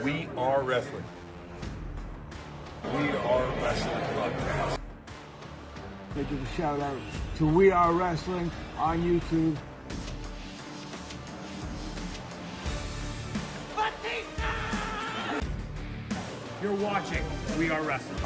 We are wrestling. We are wrestling podcast. They give a shout out to We Are Wrestling on YouTube. You're watching We Are Wrestling.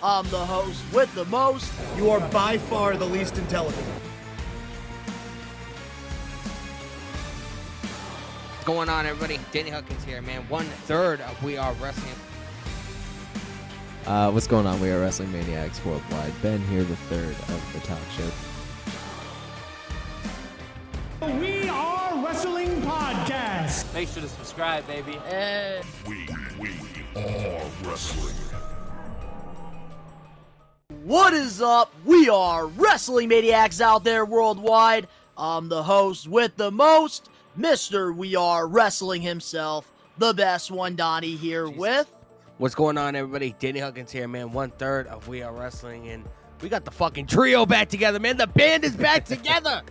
I'm the host with the most. You are by far the least intelligent. What's going on, everybody? Danny Huckins here, man. 1/3 of We Are Wrestling. What's going on? We are Wrestling Maniacs Worldwide. Ben here, the third of the talk show. We Are Wrestling Podcast. Make sure to subscribe, baby. We are wrestling. What is up? We are Wrestling Maniacs out there worldwide. I'm the host with the most, Mr. We Are Wrestling himself, the best one, Donnie here with. What's going on, everybody? Danny Huckins here, man. 1/3 of We Are Wrestling, and we got the fucking trio back together, man. The band is back together.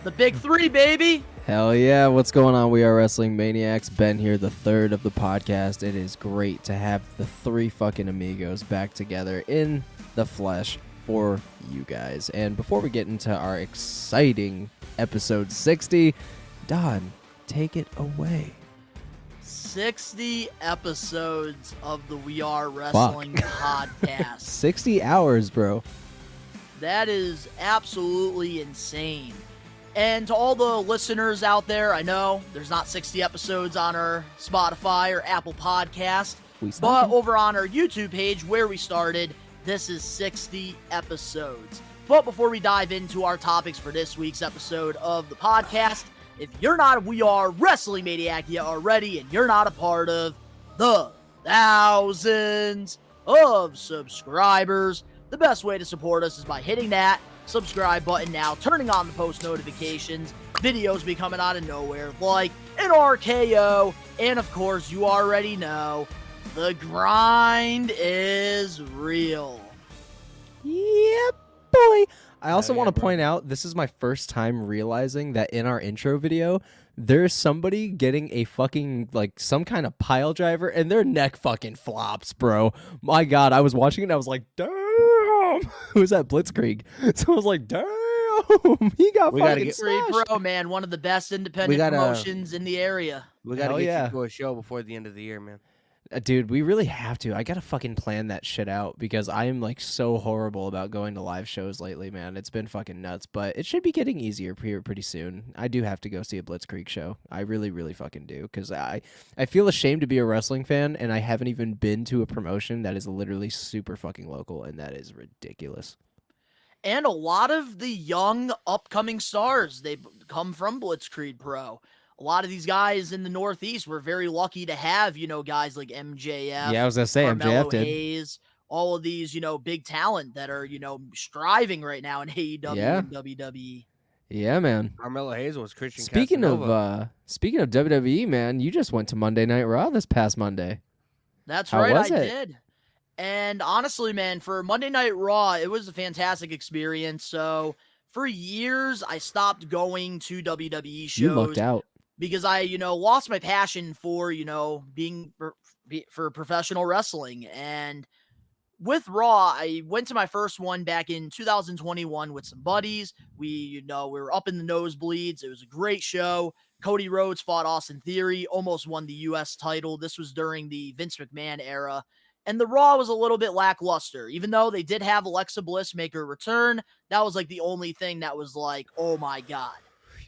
The big three, baby. Hell yeah. What's going on? We are Wrestling Maniacs. Ben here, the third of the podcast. It is great to have the three fucking amigos back together in the flesh for you guys. And before we get into our exciting episode 60, Don, take it away. 60 episodes of the We Are Wrestling podcast. 60 hours, bro. That is absolutely insane. And to all the listeners out there, I know there's not 60 episodes on our Spotify or Apple Podcast, but over on our YouTube page where we started, this is 60 episodes. But before we dive into our topics for this week's episode of the podcast, if you're not a We Are Wrestling Maniac yet already, and you're not a part of the thousands of subscribers, the best way to support us is by hitting that subscribe button now, turning on the post notifications, videos be coming out of nowhere like an RKO, and of course, you already know, the grind is real. Yep, boy. I also Hell want yeah, to point out, this is my first time realizing that in our intro video, there's somebody getting a fucking, like, some kind of pile driver, and their neck fucking flops, bro. My God, I was watching it, and I was like, damn. Who's that? Blitzkrieg. So I was like, damn. He got fucking smashed. Pro, man, one of the best independent promotions in the area. We got to Hell get yeah. you to a show before the end of the year, man. Dude, we really have to. I gotta fucking plan that shit out because I am like so horrible about going to live shows lately, man. It's been fucking nuts, but it should be getting easier here pretty soon. I do have to go see a Blitzkrieg show. I really, really fucking do because I feel ashamed to be a wrestling fan and I haven't even been to a promotion that is literally super fucking local, and that is ridiculous. And a lot of the young upcoming stars, they come from Blitzkrieg Pro. A lot of these guys in the Northeast were very lucky to have, you know, guys like MJF. Yeah, I was gonna say Carmelo MJF did. Hayes, all of these, you know, big talent that are, you know, striving right now in AEW and WWE. Yeah, man. Carmelo Hayes was Christian Speaking Casanova. of WWE, man, you just went to Monday Night Raw this past Monday. That's How right, was I it? did. And honestly, man, for Monday Night Raw, it was a fantastic experience. So for years, I stopped going to WWE shows. You lucked out. Because I, you know, lost my passion for, you know, being for professional wrestling. And with Raw, I went to my first one back in 2021 with some buddies. We were up in the nosebleeds. It was a great show. Cody Rhodes fought Austin Theory, almost won the U.S. title. This was during the Vince McMahon era. And the Raw was a little bit lackluster. Even though they did have Alexa Bliss make her return, that was like the only thing that was like, oh my God.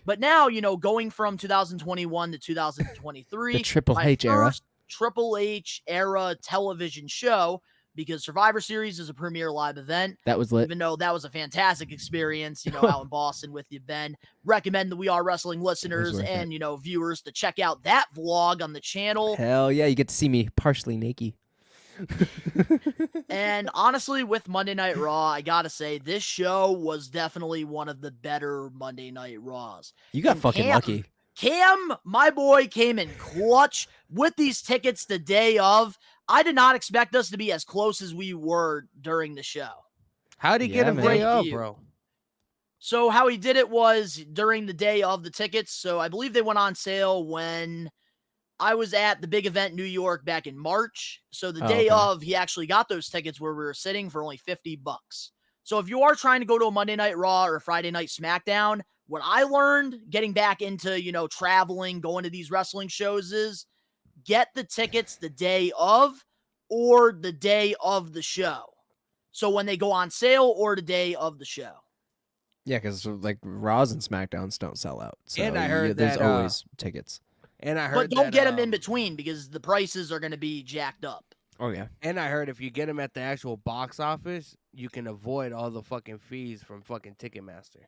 But now, you know, going from 2021 to 2023, The Triple my H era. first Triple H era television show, because Survivor Series is a premier live event. That was lit. Even though that was a fantastic experience, you know, out in Boston with you, Ben. Recommend the We Are Wrestling listeners worth and, you know, viewers to check out that vlog on the channel. Hell yeah, you get to see me partially naked. And honestly, with Monday Night Raw, I gotta say, this show was definitely one of the better Monday Night Raws. You got And fucking lucky. Cam, my boy, came in clutch with these tickets the day of. I did not expect us to be as close as we were during the show. How'd he get Yeah, him man. day Great of, view. bro? So how he did it was during the day of the tickets. So I believe they went on sale when I was at the big event in New York back in March. So the Oh, day okay. of, he actually got those tickets where we were sitting for only $50. So if you are trying to go to a Monday Night Raw or a Friday Night SmackDown, what I learned getting back into, traveling, going to these wrestling shows is get the tickets the day of or the day of the show. So when they go on sale or the day of the show. Yeah, because like Raws and SmackDowns don't sell out. So And I heard there's that, always tickets. And I But heard don't that, get them in between because the prices are going to be jacked up. Oh yeah. And I heard if you get them at the actual box office, you can avoid all the fucking fees from fucking Ticketmaster.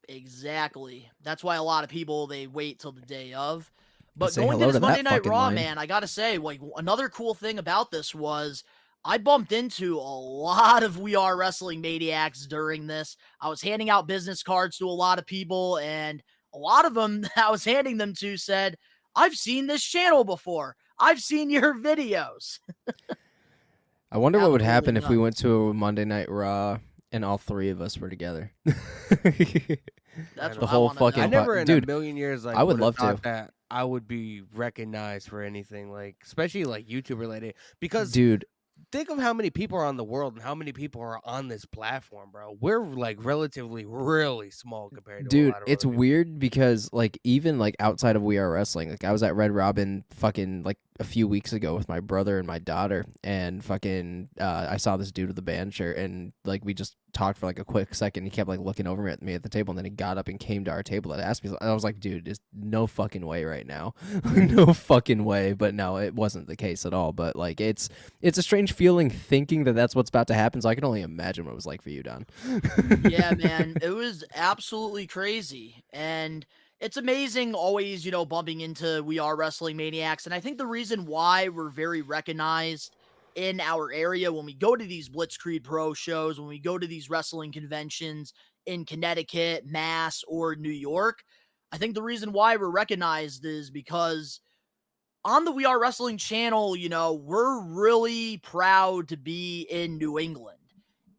Exactly. That's why a lot of people, they wait till the day of. But Say going to hello this to that Monday Night fucking Raw, line. man, I got to say, like, another cool thing about this was I bumped into a lot of We Are Wrestling maniacs during this. I was handing out business cards to a lot of people, and a lot of them that I was handing them to said, I've seen this channel before. I've seen your videos. I wonder what would Absolutely happen if we nuts. went to a Monday Night Raw and all three of us were together. That's The what whole I wanna fucking I know. never in dude, a million years like I would would've love to. thought that I would be recognized for anything like, especially like YouTube related. Because Dude, think of how many people are on the world and how many people are on this platform, bro. We're like relatively really small compared to a lot of it's other people. weird because like even like outside of We Are Wrestling, like I was at Red Robin fucking like a few weeks ago with my brother and my daughter, and fucking I saw this dude with a band shirt, and like we just talked for like a quick second. He kept like looking over at me at the table, and then he got up and came to our table and asked me. I was like, dude, there's no fucking way right now, no fucking way. But no, it wasn't the case at all. But like it's a strange feeling thinking that that's what's about to happen. So I can only imagine what it was like for you, Don. Yeah, man, it was absolutely crazy. And it's amazing always, bumping into We Are Wrestling maniacs. And I think the reason why we're very recognized in our area when we go to these Blitzkrieg Pro shows, when we go to these wrestling conventions in Connecticut, Mass, or New York, I think the reason why we're recognized is because on the We Are Wrestling channel, we're really proud to be in New England.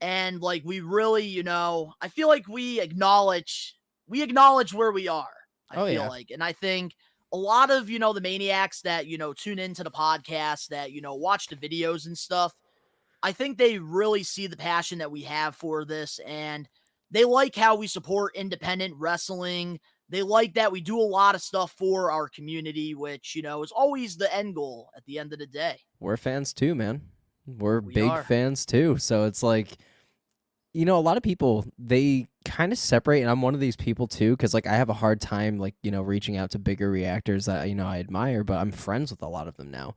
And like we really, I feel like we acknowledge where we are. I Oh, feel yeah. like. And I think a lot of, the maniacs that, tune into the podcast, that, watch the videos and stuff, I think they really see the passion that we have for this, and they like how we support independent wrestling. They like that we do a lot of stuff for our community, which, is always the end goal at the end of the day. We're fans too, man. We're We big are. fans too. So it's like, a lot of people, they kind of separate, and I'm one of these people too, because like I have a hard time like, reaching out to bigger reactors that, I admire, but I'm friends with a lot of them now.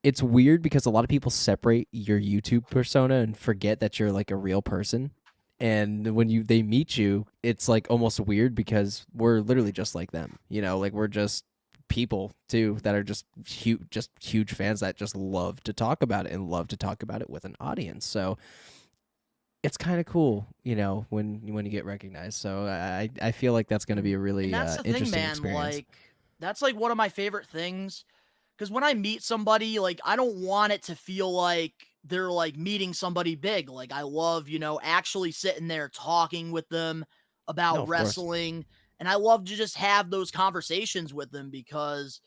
It's weird because a lot of people separate your YouTube persona and forget that you're like a real person. And when they meet you, it's like almost weird because we're literally just like them. Like we're just people too that are just huge fans that just love to talk about it and love to talk about it with an audience. So it's kind of cool, when you get recognized. So I feel like that's going to be a really And that's the thing, interesting man. experience. Like, that's like one of my favorite things. Because when I meet somebody, like, I don't want it to feel like they're like meeting somebody big. Like, I love, actually sitting there talking with them about No, of course. wrestling. And I love to just have those conversations with them because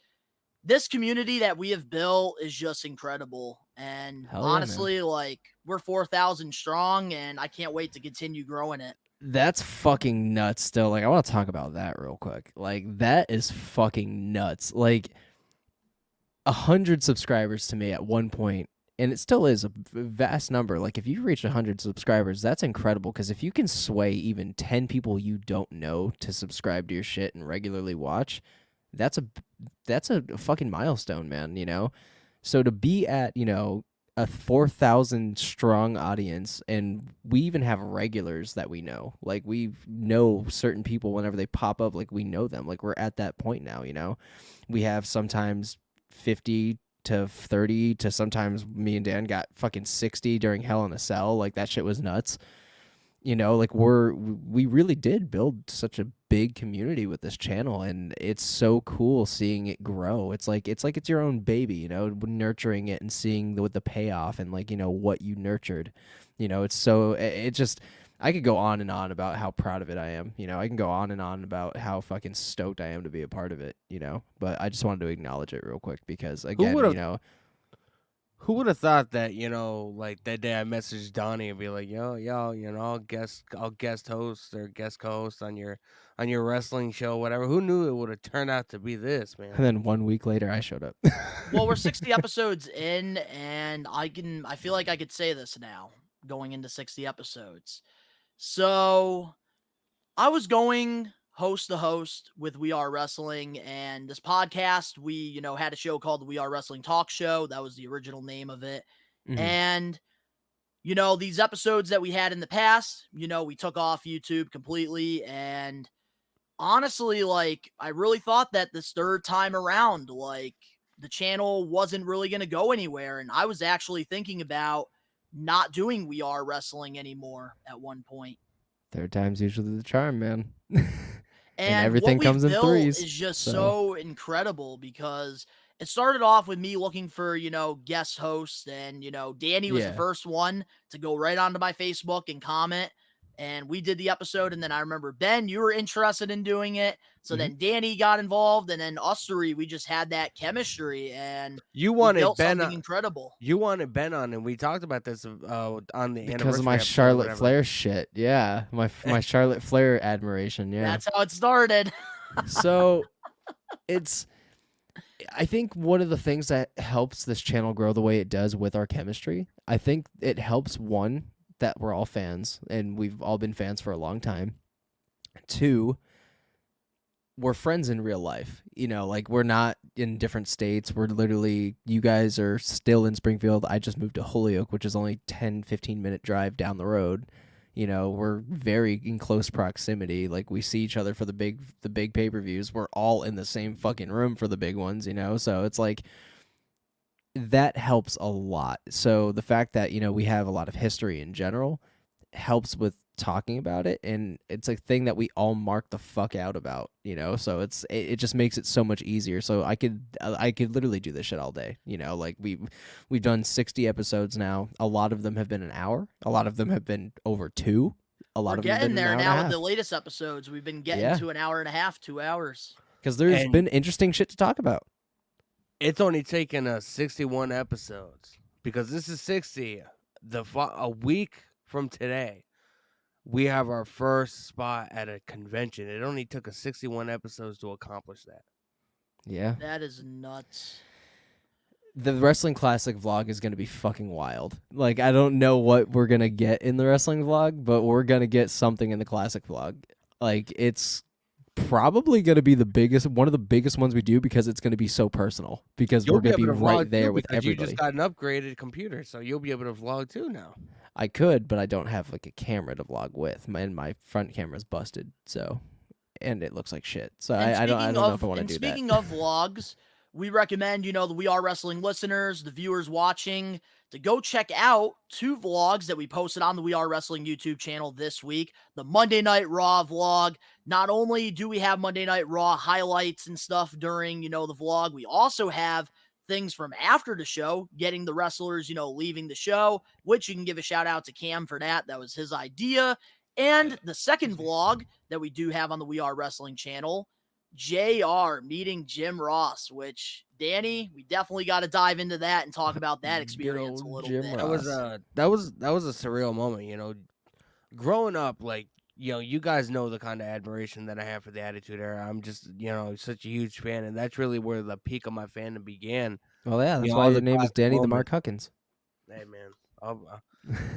this community that we have built is just incredible. And Hell yeah, man. honestly, like, we're 4,000 strong, and I can't wait to continue growing it. That's fucking nuts still. Like, I want to talk about that real quick. Like, that is fucking nuts. Like, 100 subscribers to me at one point, and it still is a vast number. Like, if you reach 100 subscribers, that's incredible, because if you can sway even 10 people you don't know to subscribe to your shit and regularly watch, that's a fucking milestone, man, So to be at, a 4,000 strong audience, and we even have regulars that we know. Like, we know certain people whenever they pop up, like, we know them. Like, we're at that point now, We have sometimes 50 to 30 to sometimes me and Dan got fucking 60 during Hell in a Cell. Like, that shit was nuts. You know, like we really did build such a big community with this channel, and it's so cool seeing it grow. It's like it's your own baby, you know, nurturing it and seeing the payoff and like, you know, what you nurtured. You know, it's so it just I could go on and on about how proud of it I am. You know, I can go on and on about how fucking stoked I am to be a part of it, you know. But I just wanted to acknowledge it real quick because again, would've- you know, Who would have thought that, you know, like that day I messaged Donnie and be like, yo, you know, I'll guest host or guest co-host on your wrestling show, whatever. Who knew it would have turned out to be this, man? and then 1 week later I showed up. Well, we're 60 episodes in, and I feel like I could say this now, going into 60 episodes. So I was going host to host with We Are Wrestling, and this podcast, we, you know, had a show called the We Are Wrestling Talk Show. That was the original name of it. Mhm. And, you know, these episodes that we had in the past, you know, we took off YouTube completely. And honestly, like, I really thought that this third time around, like, the channel wasn't really going to go anywhere. And I was actually thinking about not doing We Are Wrestling anymore at one point. Third time's usually the charm, man. And everything what we've comes in built threes, is just so. so incredible because it started off with me looking for, you know, guest hosts, and, you know, Danny was the Yeah. first one to go right onto my Facebook and comment, and we did the episode. And then I remember, Ben, you were interested in doing it. So then Danny got involved, and then us three, we just had that chemistry, and You we wanted built Ben something on, incredible. you wanted Ben on, and we talked about this on the Because of my anniversary episode or Charlotte whatever. Flair shit. Yeah. My Charlotte Flair admiration. Yeah. That's how it started. So I think one of the things that helps this channel grow the way it does with our chemistry, I think it helps, one, that we're all fans and we've all been fans for a long time. Two, we're friends in real life. You know, like we're not in different states. We're literally, you guys are still in Springfield. I just moved to Holyoke, which is only 10-15 minute drive down the road. You know, we're very in close proximity. Like we see each other for the big pay-per-views. We're all in the same fucking room for the big ones, you know? So it's like that helps a lot. So the fact that, you know, we have a lot of history in general helps with talking about it, and it's a thing that we all mark the fuck out about, you know? So it just makes it so much easier. So I could literally do this shit all day, you know? Like we've done 60 episodes now. A lot of them have been an hour. A lot of them have been over 2. A lot We're of them have getting been an there hour now and a with half. the latest episodes. We've been getting Yeah. to an hour and a half, 2 hours. Because there's And- been interesting shit to talk about. It's only taken us 61 episodes because this is 60. A week from today, we have our first spot at a convention. It only took us 61 episodes to accomplish that. Yeah. That is nuts. The Wrestling Classic vlog is going to be fucking wild. Like, I don't know what we're going to get in the Wrestling vlog, but we're going to get something in the Classic vlog. Like, it's probably going to be one of the biggest ones we do because it's going to be so personal. Because we're going to be right there with everybody. You just got an upgraded computer, so you'll be able to vlog too now. I could, but I don't have like a camera to vlog with. My front camera's busted, so, and it looks like shit. So I don't know if I want to do that. Speaking of vlogs, we recommend, you know, the We Are Wrestling listeners, the viewers watching, to go check out 2 vlogs that we posted on the We Are Wrestling YouTube channel this week. The Monday Night Raw vlog. Not only do we have Monday Night Raw highlights and stuff during, you know, the vlog, we also have things from after the show, getting the wrestlers, you know, leaving the show, which you can give a shout out to Cam for that. That was his idea. And the second vlog that we do have on the We Are Wrestling channel, JR meeting Jim Ross, which, Danny, we definitely got to dive into that and talk about that experience a little Jim bit. Ross. That was a surreal moment, you know. Growing up, like, you know, you guys know the kind of admiration that I have for the Attitude Era. I'm just, you know, such a huge fan, and that's really where the peak of my fandom began. Well, yeah, that's You know, why all your the name is classic Danny the moments. Mark Huckins. Hey, man.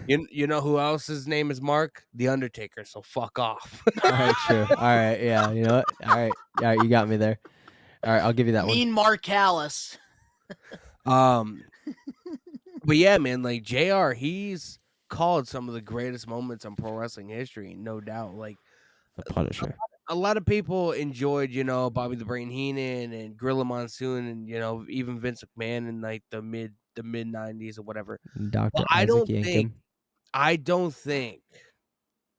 You know who else's name is Mark? The Undertaker, so fuck off. All right, true. All right, yeah, you know what? All right, you got me there. All right, I'll give you that one. Mean Mark Callis. But yeah, man, like JR, he's called some of the greatest moments in pro wrestling history, no doubt. Like The Punisher. a lot of people enjoyed, you know, Bobby the Brain Heenan and Gorilla Monsoon, and you know, even Vince McMahon in like the mid 90s or whatever. Dr. But Isaac Yankem. I don't think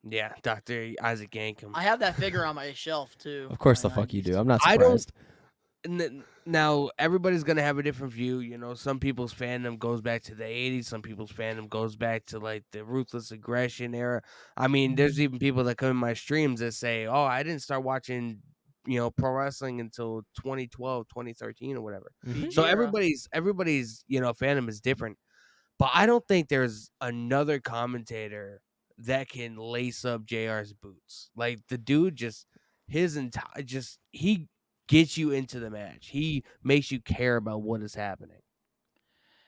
Yeah, Dr. Isaac Yankem. I have that figure on my shelf too. Of course, the my fuck you 90s. do. I'm not I don't- surprised. Now, everybody's going to have a different view. You know, some people's fandom goes back to the 80s. Some people's fandom goes back to, like, the Ruthless Aggression era. I mean, there's even people that come in my streams that say, oh, I didn't start watching, you know, pro wrestling until 2012, 2013 or whatever. Mhm. So era. everybody's, you know, fandom is different. But I don't think there's another commentator that can lace up JR's boots. Like, the dude he gets you into the match. He makes you care about what is happening.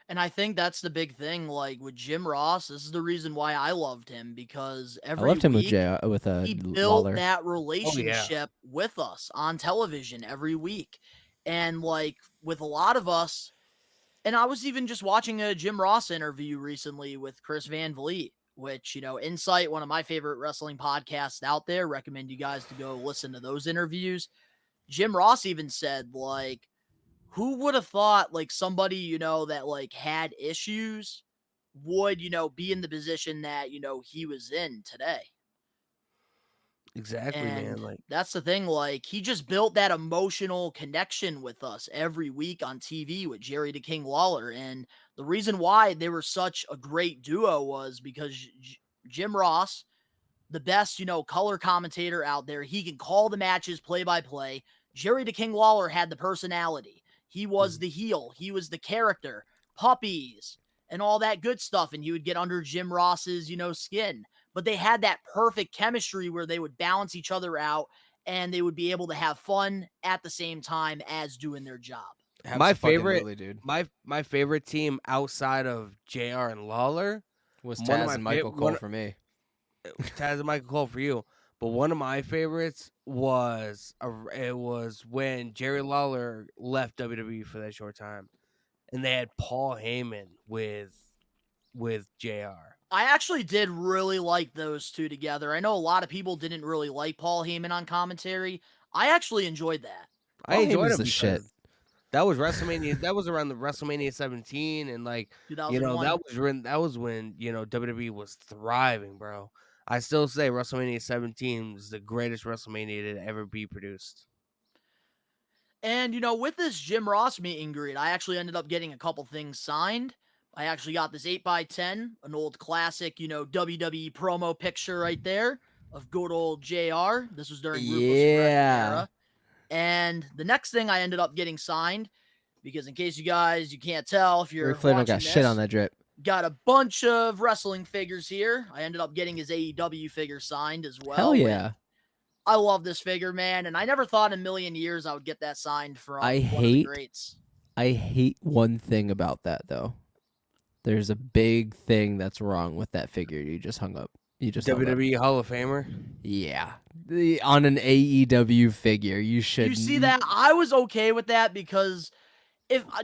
And I think that's the big thing. Like with Jim Ross, this is the reason why I loved him, because I every loved him week with he built Lawler. that relationship with us on television every week. And like with a lot of us, and I was even just watching a Jim Ross interview recently with Chris Van Vliet, which, you know, Insight, one of my favorite wrestling podcasts out there, recommend you guys to go listen to those interviews. Jim Ross even said, like, who would have thought, like, somebody, you know, that, like, had issues would, you know, be in the position that, you know, he was in today. Exactly, man. And Like, that's the thing, like, he just built that emotional connection with us every week on TV with Jerry the King Lawler. And the reason why they were such a great duo was because Jim Ross, the best, you know, color commentator out there, he can call the matches play by play. Jerry the King Lawler had the personality. He was the heel. He was the character, puppies, and all that good stuff. And he would get under Jim Ross's, you know, skin. But they had that perfect chemistry where they would balance each other out and they would be able to have fun at the same time as doing their job. my favorite, Abso-fucking-lutely, dude, my favorite team outside of JR and Lawler, was one of Taz my and Michael fav- Cole one- for me. Taz and Michael Cole for you. But one of my favorites was when Jerry Lawler left WWE for that short time, and they had Paul Heyman with JR. I actually did really like those two together. I know a lot of people didn't really like Paul Heyman on commentary. I actually enjoyed that. I Paul enjoyed Heyman's it the because shit. that was WrestleMania. That was around the WrestleMania 17, and like, you know, 2001. that was when, you know, WWE was thriving, bro. I still say WrestleMania 17 was the greatest WrestleMania to ever be produced. And, you know, with this Jim Ross meet and greet, I actually ended up getting a couple things signed. I actually got this 8x10, an old classic, you know, WWE promo picture right there of good old JR. This was during Ruthless Aggression era. And the next thing I ended up getting signed, because in case you can't tell if you're Ric Flair don't watching got this, shit on that drip. got a bunch of wrestling figures here. I ended up getting his AEW figure signed as well. Hell yeah. I love this figure, man, and I never thought in a million years I would get that signed from I one of the hate- greats. I hate one thing about that though. There's a big thing that's wrong with that figure you just hung up. You just hung up. WWE Hall of Famer. Yeah. On an AEW figure, you should. You see that? I was okay with that because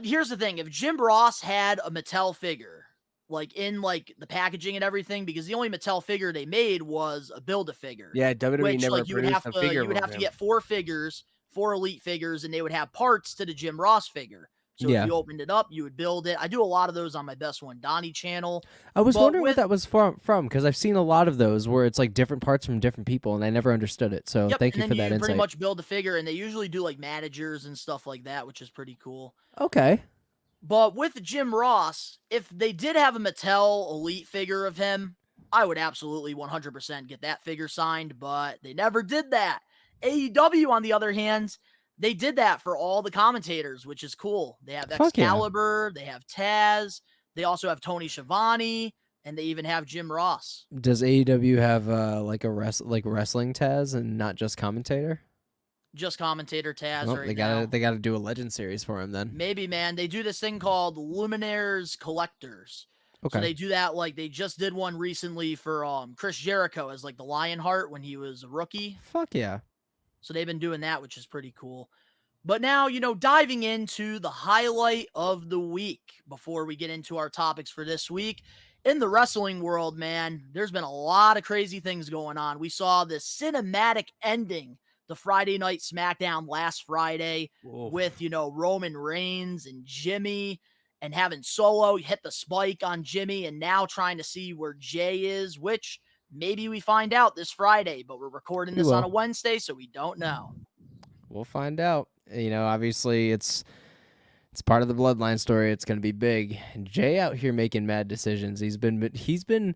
here's the thing, if Jim Ross had a Mattel figure, like in like the packaging and everything, because the only Mattel figure they made was a Build-A-Figure. Yeah, WWE which, never like, you would produced have a figure. you would have to get 4 figures, 4 elite figures, and they would have parts to the Jim Ross figure. So Yeah. if you opened it up, you would build it. I do a lot of those on my Best One Donnie channel. I was but wondering with- what that was from because I've seen a lot of those where it's like different parts from different people, and I never understood it. So Yep, thank and you then for you that pretty insight. much build a figure, and they usually do like managers and stuff like that, which is pretty cool. Okay. But with Jim Ross, if they did have a Mattel Elite figure of him, I would absolutely 100% get that figure signed, but they never did that. AEW, on the other hand, they did that for all the commentators, which is cool. They have Fuck yeah. Excalibur, they have Taz, they also have Tony Schiavone, and they even have Jim Ross. Does AEW have like wrestling Taz and not just commentator? Just commentator Taz Well, right they now. gotta do a legend series for him then. Maybe, man. They do this thing called Luminaires Collectors. Okay. So they do that, like they just did one recently for Chris Jericho as like the Lionheart when he was a rookie. Fuck yeah. So they've been doing that, which is pretty cool. But now, you know, diving into the highlight of the week before we get into our topics for this week. In the wrestling world, man, there's been a lot of crazy things going on. We saw this cinematic ending, the Friday Night SmackDown last Friday with, you know, Roman Reigns and Jimmy, and having Solo hit the spike on Jimmy, and now trying to see where Jay is, which Maybe we find out this Friday, but we're recording We this on will. a Wednesday, so we don't know. We'll find out. You know, obviously it's part of the Bloodline story. It's going to be big. And Jay out here making mad decisions. He's been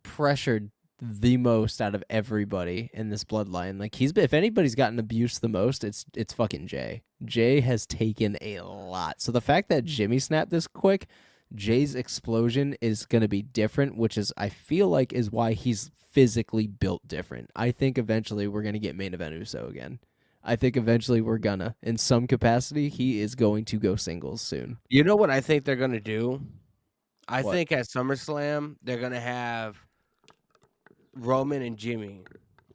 pressured the most out of everybody in this Bloodline. Like if anybody's gotten abused the most, it's fucking Jay. Jay has taken a lot. So the fact that Jimmy snapped this quick, Jay's explosion is going to be different, which is I feel like is why he's physically built different. I think eventually we're going to get main event Uso again. I think eventually we're gonna, in some capacity, he is going to go singles soon. You know what I think they're gonna do? I What? think at SummerSlam they're gonna have Roman and Jimmy,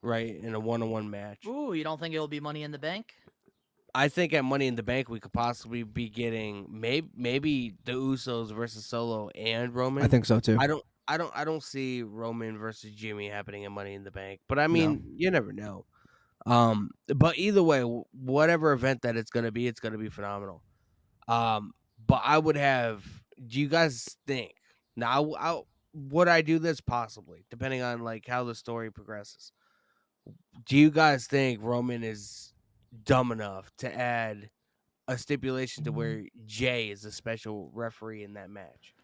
right, in a one-on-one match. Ooh, you don't think it'll be Money in the Bank? I think at Money in the Bank we could possibly be getting maybe the Usos versus Solo and Roman. I think so too. I don't see Roman versus Jimmy happening at Money in the Bank. But I mean, you never know. But either way, whatever event that it's gonna be phenomenal. But I would have. Do you guys think now? Would I do this possibly, depending on like how the story progresses? Do you guys think Roman is dumb enough to add a stipulation to where Jay is a special referee in that match?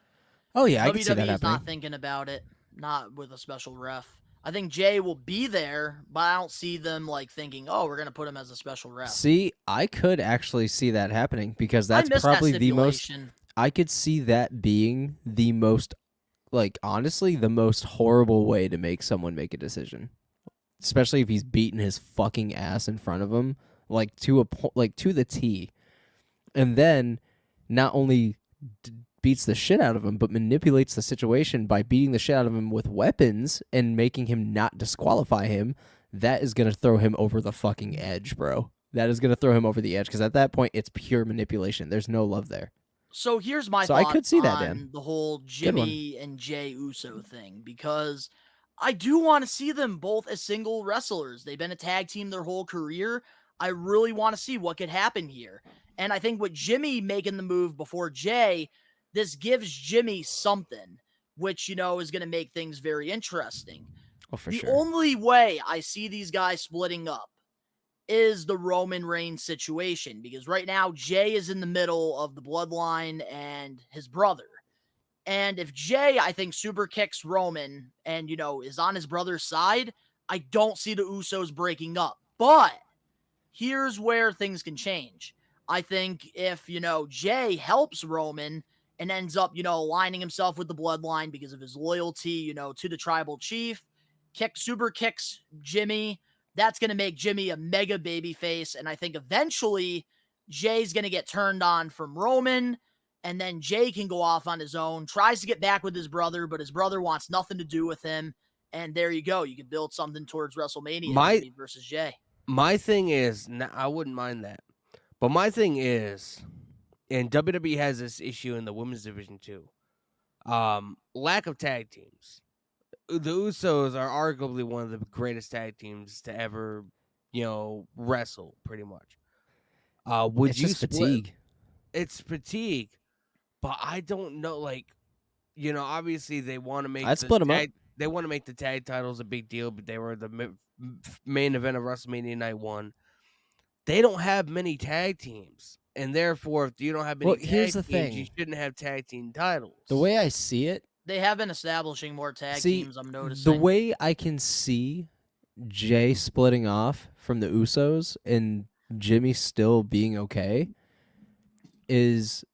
Oh yeah, I can see that WWE is happening. not thinking about it, not with a special ref. I think Jay will be there, but I don't see them like thinking, "Oh, we're gonna put him as a special ref." See, I could actually see that happening because I that's miss probably that the most. stipulation. I could see that being the most, like honestly, the most horrible way to make someone make a decision, especially if he's beating his fucking ass in front of him, like to the T, and then not only beats the shit out of him, but manipulates the situation by beating the shit out of him with weapons and making him not disqualify him. That is going to throw him over the fucking edge, bro. That is going to throw him over the edge because at that point, it's pure manipulation. There's no love there. So here's my So I thought could see that, on Dan. the whole one. Jimmy and Jay Uso thing, because I do want to see them both as single wrestlers. They've been a tag team their whole career. I really want to see what could happen here. And I think with Jimmy making the move before Jay, this gives Jimmy something, which, is going to make things very interesting. Oh, for The sure. only way I see these guys splitting up is the Roman Reigns situation, because right now Jay is in the middle of the Bloodline and his brother. And if Jay, I think, super kicks Roman and, is on his brother's side, I don't see the Usos breaking up. But here's where things can change. I think if, Jay helps Roman and ends up, aligning himself with the Bloodline because of his loyalty, to the tribal chief, super kicks Jimmy, that's going to make Jimmy a mega baby face. And I think eventually Jay's going to get turned on from Roman, and then Jay can go off on his own, tries to get back with his brother, but his brother wants nothing to do with him. And there you go. You can build something towards WrestleMania, Jimmy versus Jay. My thing is, I wouldn't mind that. But my thing is, and WWE has this issue in the women's division too, lack of tag teams. The Usos are arguably one of the greatest tag teams to ever, wrestle, pretty much. Would It's you just split? fatigue. It's fatigue, but I don't know. Like, obviously they want to make. I'd split 'em up. They want to make the tag titles a big deal, but they were the main event of WrestleMania Night 1. They don't have many tag teams, and therefore, if you don't have many here's tag the teams, thing. you shouldn't have tag team titles. The way I see it, They have been establishing more tag teams, I'm noticing. the way I can see Jay splitting off from the Usos and Jimmy still being okay is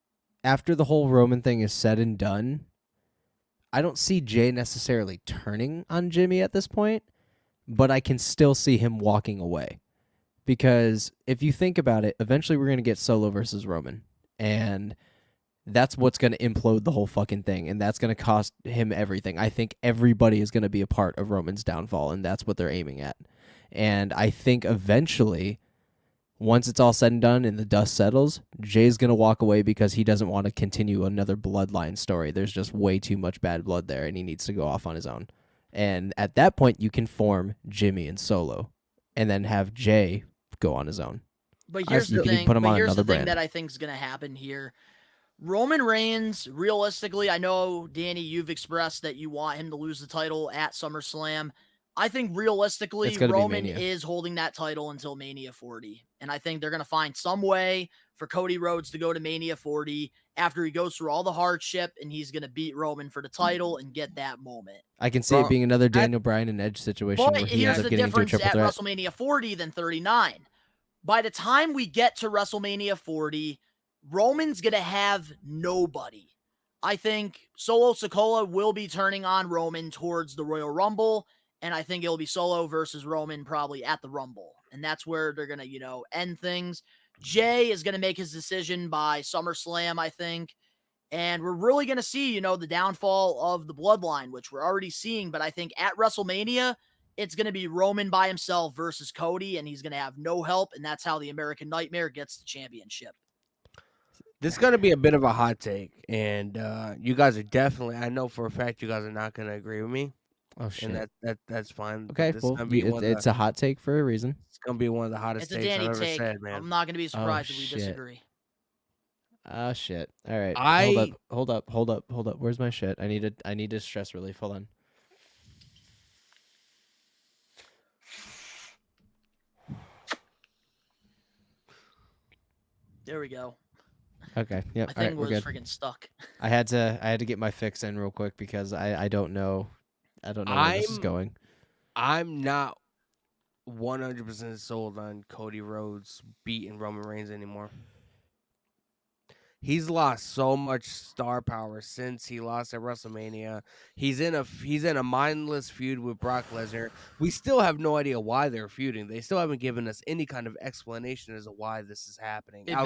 after the whole Roman thing is said and done, I don't see Jay necessarily turning on Jimmy at this point, but I can still see him walking away. Because if you think about it, eventually we're going to get Solo versus Roman. And that's what's going to implode the whole fucking thing. And that's going to cost him everything. I think everybody is going to be a part of Roman's downfall. And that's what they're aiming at. And I think eventually, once it's all said and done and the dust settles, Jay's going to walk away because he doesn't want to continue another bloodline story. There's just way too much bad blood there. And he needs to go off on his own. And at that point, you can form Jimmy and Solo. And then have Jay go on his own. But here's the thing. Put him But on here's the another thing brand. that I think is going to happen here. Roman Reigns, realistically, I know, Danny, you've expressed that you want him to lose the title at SummerSlam. I think realistically, It's gonna be Roman Mania. is holding that title until Mania 40. And I think they're going to find some way for Cody Rhodes to go to Mania 40 after he goes through all the hardship, and he's going to beat Roman for the title and get that moment. I can see it Bro, being another that- Daniel Bryan and Edge situation But where he here's ends up the getting into a difference triple at threat. WrestleMania 40 than 39. By the time we get to WrestleMania 40, Roman's going to have nobody. I think Solo Sikoa will be turning on Roman towards the Royal Rumble, and I think it'll be Solo versus Roman probably at the Rumble. And that's where they're going to, end things. Jay is going to make his decision by SummerSlam, I think. And we're really going to see, the downfall of the Bloodline, which we're already seeing. But I think at WrestleMania, it's going to be Roman by himself versus Cody, and he's going to have no help. And that's how the American Nightmare gets the championship. This is going to be a bit of a hot take, and you guys are definitely, I know for a fact you guys are not going to agree with me, Oh shit. and that's fine. but Okay, this is well, gonna be it's a hot take for a reason. it's going to be one of the hottest It's a takes I've Danny ever take. said, man. I'm not going to be surprised if we shit. disagree. Oh shit. All right. I- Hold up. Where's my shit? I need a stress relief. Hold on. There we go. Okay. Yep. I All right, think we're was good. freaking stuck. I had to get my fix in real quick because I don't know where this is I'm- going. I'm not 100% sold on Cody Rhodes beating Roman Reigns anymore. He's lost so much star power since he lost at WrestleMania. He's in a mindless feud with Brock Lesnar. We still have no idea why they're feuding. They still haven't given us any kind of explanation as to why this is happening. Hey, Ben?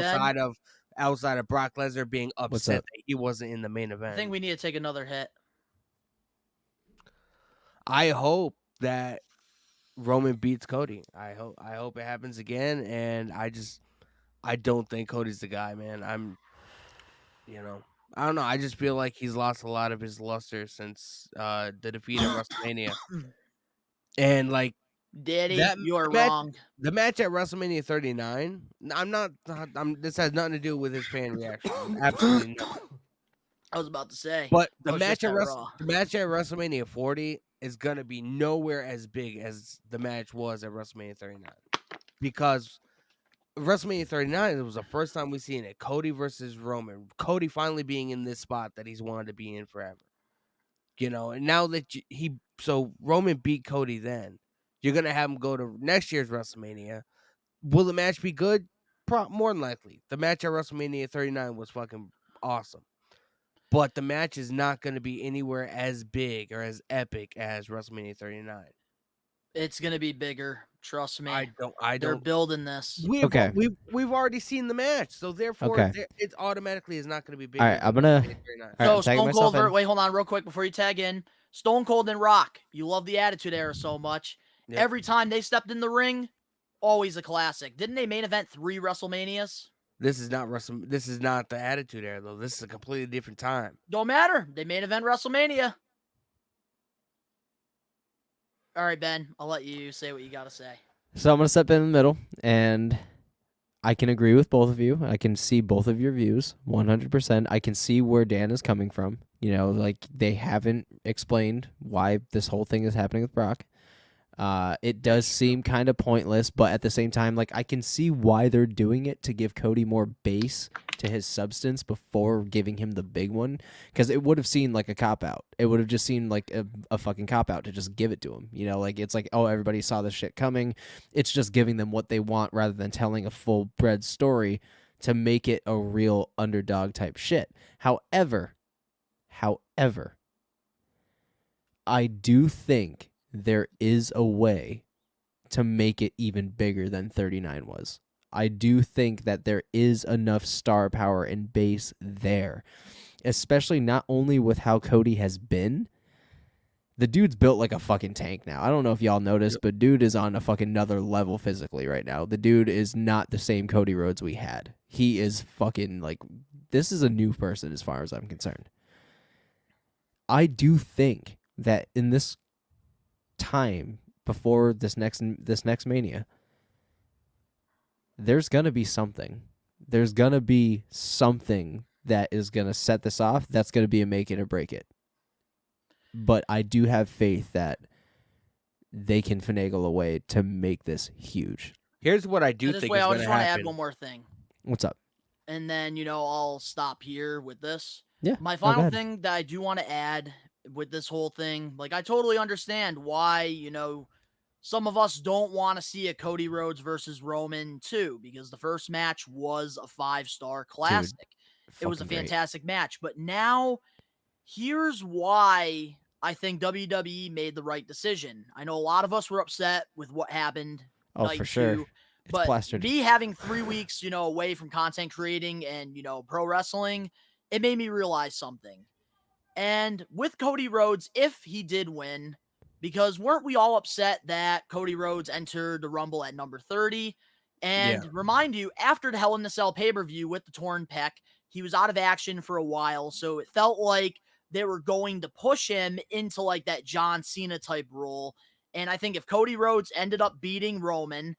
outside of Brock Lesnar being What's upset up? that he wasn't in the main event. I think we need to take another hit. I hope that Roman beats Cody. I hope it happens again, and I don't think Cody's the guy, man. I don't know. I just feel like he's lost a lot of his luster since the defeat at WrestleMania. And like Daddy, that you're match- wrong. the match at WrestleMania 39, this has nothing to do with his fan reaction. Absolutely nothing. I was about to say. But I the was match just at that raw. the match at WrestleMania 40 is gonna be nowhere as big as the match was at WrestleMania 39, because WrestleMania 39, it was the first time we seen it. Cody versus Roman. Cody finally being in this spot that he's wanted to be in forever. And now that so Roman beat Cody, then you're gonna have him go to next year's WrestleMania. Will the match be good? More than likely. The match at WrestleMania 39 was fucking awesome. But the match is not going to be anywhere as big or as epic as WrestleMania 39. It's gonna be bigger. Trust me. I They're don't. building this. We've already seen the match, so therefore Okay. it automatically is not going to be bigger. All right, than I'm gonna- WrestleMania 39. All right, So I'm tagging Stone myself Cold. in. Wait, hold on, real quick before you tag in. Stone Cold and Rock. You love the Attitude Era so much. Yep. Every time they stepped in the ring, always a classic. Didn't they main event 3 WrestleManias? This is not This is not the Attitude Era, though. This is a completely different time. Don't matter. They main event WrestleMania. All right, Ben. I'll let you say what you gotta say. So I'm gonna step in the middle, and I can agree with both of you. I can see both of your views 100%. I can see where Dan is coming from. Like they haven't explained why this whole thing is happening with Brock. It does seem kind of pointless, but at the same time, like I can see why they're doing it to give Cody more base to his substance before giving him the big one, because it would have seemed like a cop out. It would have just seemed like a fucking cop out to just give it to him. Like it's like, oh, everybody saw this shit coming. It's just giving them what they want rather than telling a full bred story to make it a real underdog type shit. However, I do think there is a way to make it even bigger than 39 was. I do think that there is enough star power and base there, especially not only with how Cody has been. The dude's built like a fucking tank now. I don't know if y'all noticed, but dude is on a fucking another level physically right now. The dude is not the same Cody Rhodes we had. He is fucking like, this is a new person as far as I'm concerned. I do think that in this time before this next Mania, there's gonna be something. There's gonna be something that is going to set this off, that's going to be a make it or break it. But I do have faith that they can finagle a way to make this huge. Here's what I do This think way, is I going just to want to add happen. one more thing. What's up? And then, I'll stop here with this. Yeah. My go final ahead. thing that I do want to add with this whole thing, like, I totally understand why, some of us don't want to see a Cody Rhodes versus Roman 2, because the first match was a 5-star classic. It was a Fucking great. fantastic match. But now, here's why I think WWE made the right decision. I know a lot of us were upset with what happened Oh, night for sure. 2. It's But plastered. me having 3 weeks, away from content creating and, pro wrestling, it made me realize something. And with Cody Rhodes, if he did win, because weren't we all upset that Cody Rhodes entered the Rumble at number 30? And remind you, after the Hell in a Cell pay-per-view with the torn pec, he was out of action for a while, so it felt like they were going to push him into like that John Cena type role. And I think if Cody Rhodes ended up beating Roman,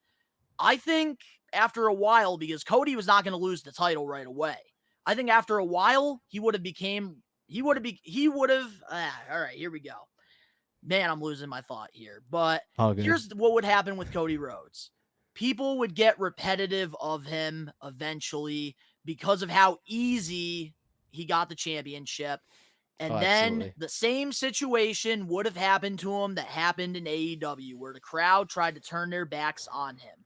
I think after a while, because Cody was not going to lose the title right away, I think after a while he would have all right, here we go. Man, I'm losing my thought here. But here's what would happen with Cody Rhodes. People would get repetitive of him eventually because of how easy he got the championship. And then absolutely. the same situation would have happened to him that happened in AEW, where the crowd tried to turn their backs on him.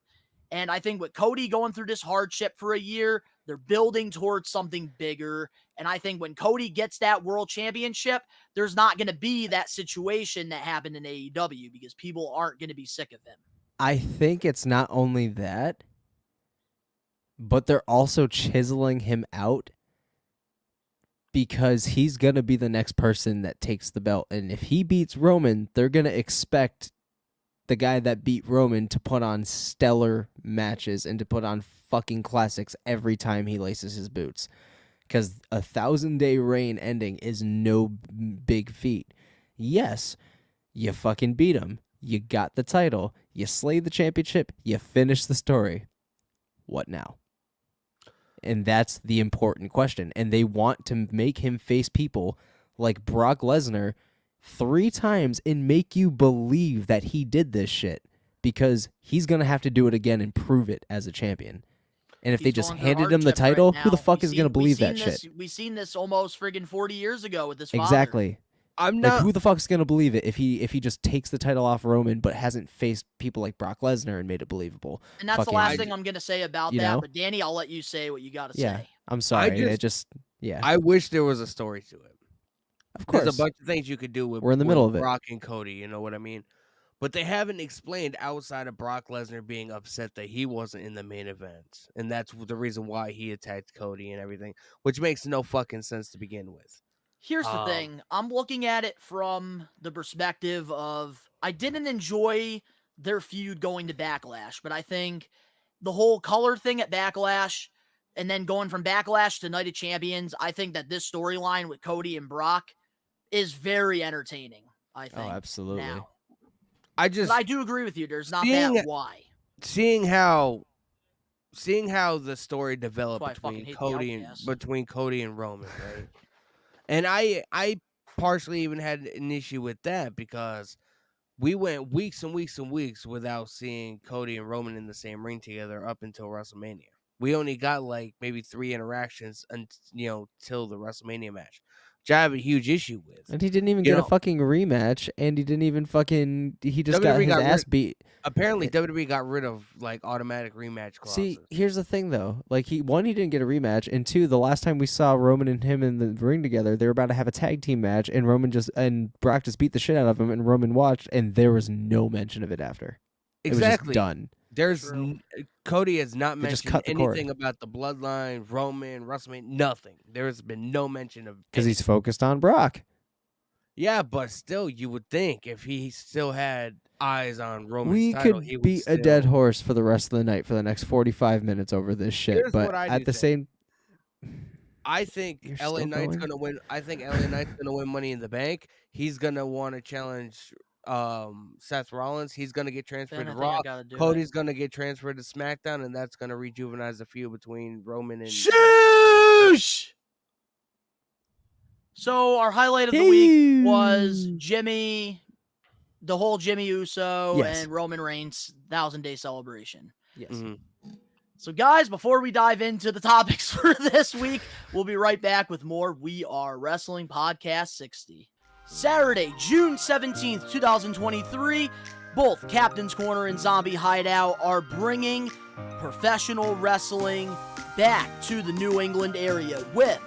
And I think with Cody going through this hardship for a year, they're building towards something bigger. And I think when Cody gets that world championship, there's not going to be that situation that happened in AEW, because people aren't going to be sick of him. I think it's not only that, but they're also chiseling him out because he's going to be the next person that takes the belt. And if he beats Roman, they're going to expect the guy that beat Roman to put on stellar matches and to put on fucking classics every time he laces his boots. Because a 1,000-day reign ending is no big feat. Yes, you fucking beat him. You got the title. You slayed the championship. You finished the story. What now? And that's the important question. And they want to make him face people like Brock Lesnar 3 times and make you believe that he did this shit, because he's going to have to do it again and prove it as a champion. And if they just handed him the title, who the fuck is going to believe that shit? We've seen this almost friggin' 40 years ago with this father. Exactly. I'm not. Like, who the fuck's going to believe it if he just takes the title off Roman but hasn't faced people like Brock Lesnar and made it believable? And that's the last thing I'm going to say about that. know? But Danny, I'll let you say what you got to Yeah, say. I'm sorry. Yeah. I wish there was a story to it. Of course. There's a bunch of things you could do with, We're in the middle of it. Brock and Cody, you know what I mean? But they haven't explained outside of Brock Lesnar being upset that he wasn't in the main event. And that's the reason why he attacked Cody and everything, which makes no fucking sense to begin with. Here's the thing. I'm looking at it from the perspective of, I didn't enjoy their feud going to Backlash, but I think the whole color thing at Backlash and then going from Backlash to Night of Champions, I think that this storyline with Cody and Brock is very entertaining, I think. Oh, absolutely. Now. I do agree with you. There's not that why. Seeing how the story developed between Cody and Roman, right? And I partially even had an issue with that because we went weeks and weeks and weeks without seeing Cody and Roman in the same ring together up until WrestleMania. We only got like maybe 3 interactions till the WrestleMania match, which I have a huge issue with. And he didn't even get a fucking rematch, and he didn't even he just got his ass beat. Apparently, WWE got rid of like automatic rematch clauses. See, here's the thing though. Like he didn't get a rematch, and 2, the last time we saw Roman and him in the ring together, they were about to have a tag team match, and Brock just beat the shit out of him, and Roman watched, and there was no mention of it after. Exactly. It was just done. Cody has not mentioned anything cord. about the Bloodline, Roman, WrestleMania, nothing. There has been no mention of because he's focused on Brock. Yeah, but still, you would think if he still had eyes on Roman's we title, could beat a dead horse for the rest of the night for the next 45 minutes over this shit. Here's but what I at the same, I think LA Knight's gonna win. I think LA Knight's gonna win Money in the Bank. He's gonna want to challenge Seth Rollins. He's gonna get transferred to Raw. Cody's gonna get transferred to SmackDown, and that's gonna rejuvenize the feud between Roman and Shoosh! So our highlight of the week was the whole Jimmy Uso Yes. and Roman Reigns 1,000-day celebration. Yes. Mhm. So guys, before we dive into the topics for this week, we'll be right back with more We Are Wrestling Podcast 60. Saturday, June 17th, 2023, both Captain's Corner and Zombie Hideout are bringing professional wrestling back to the New England area with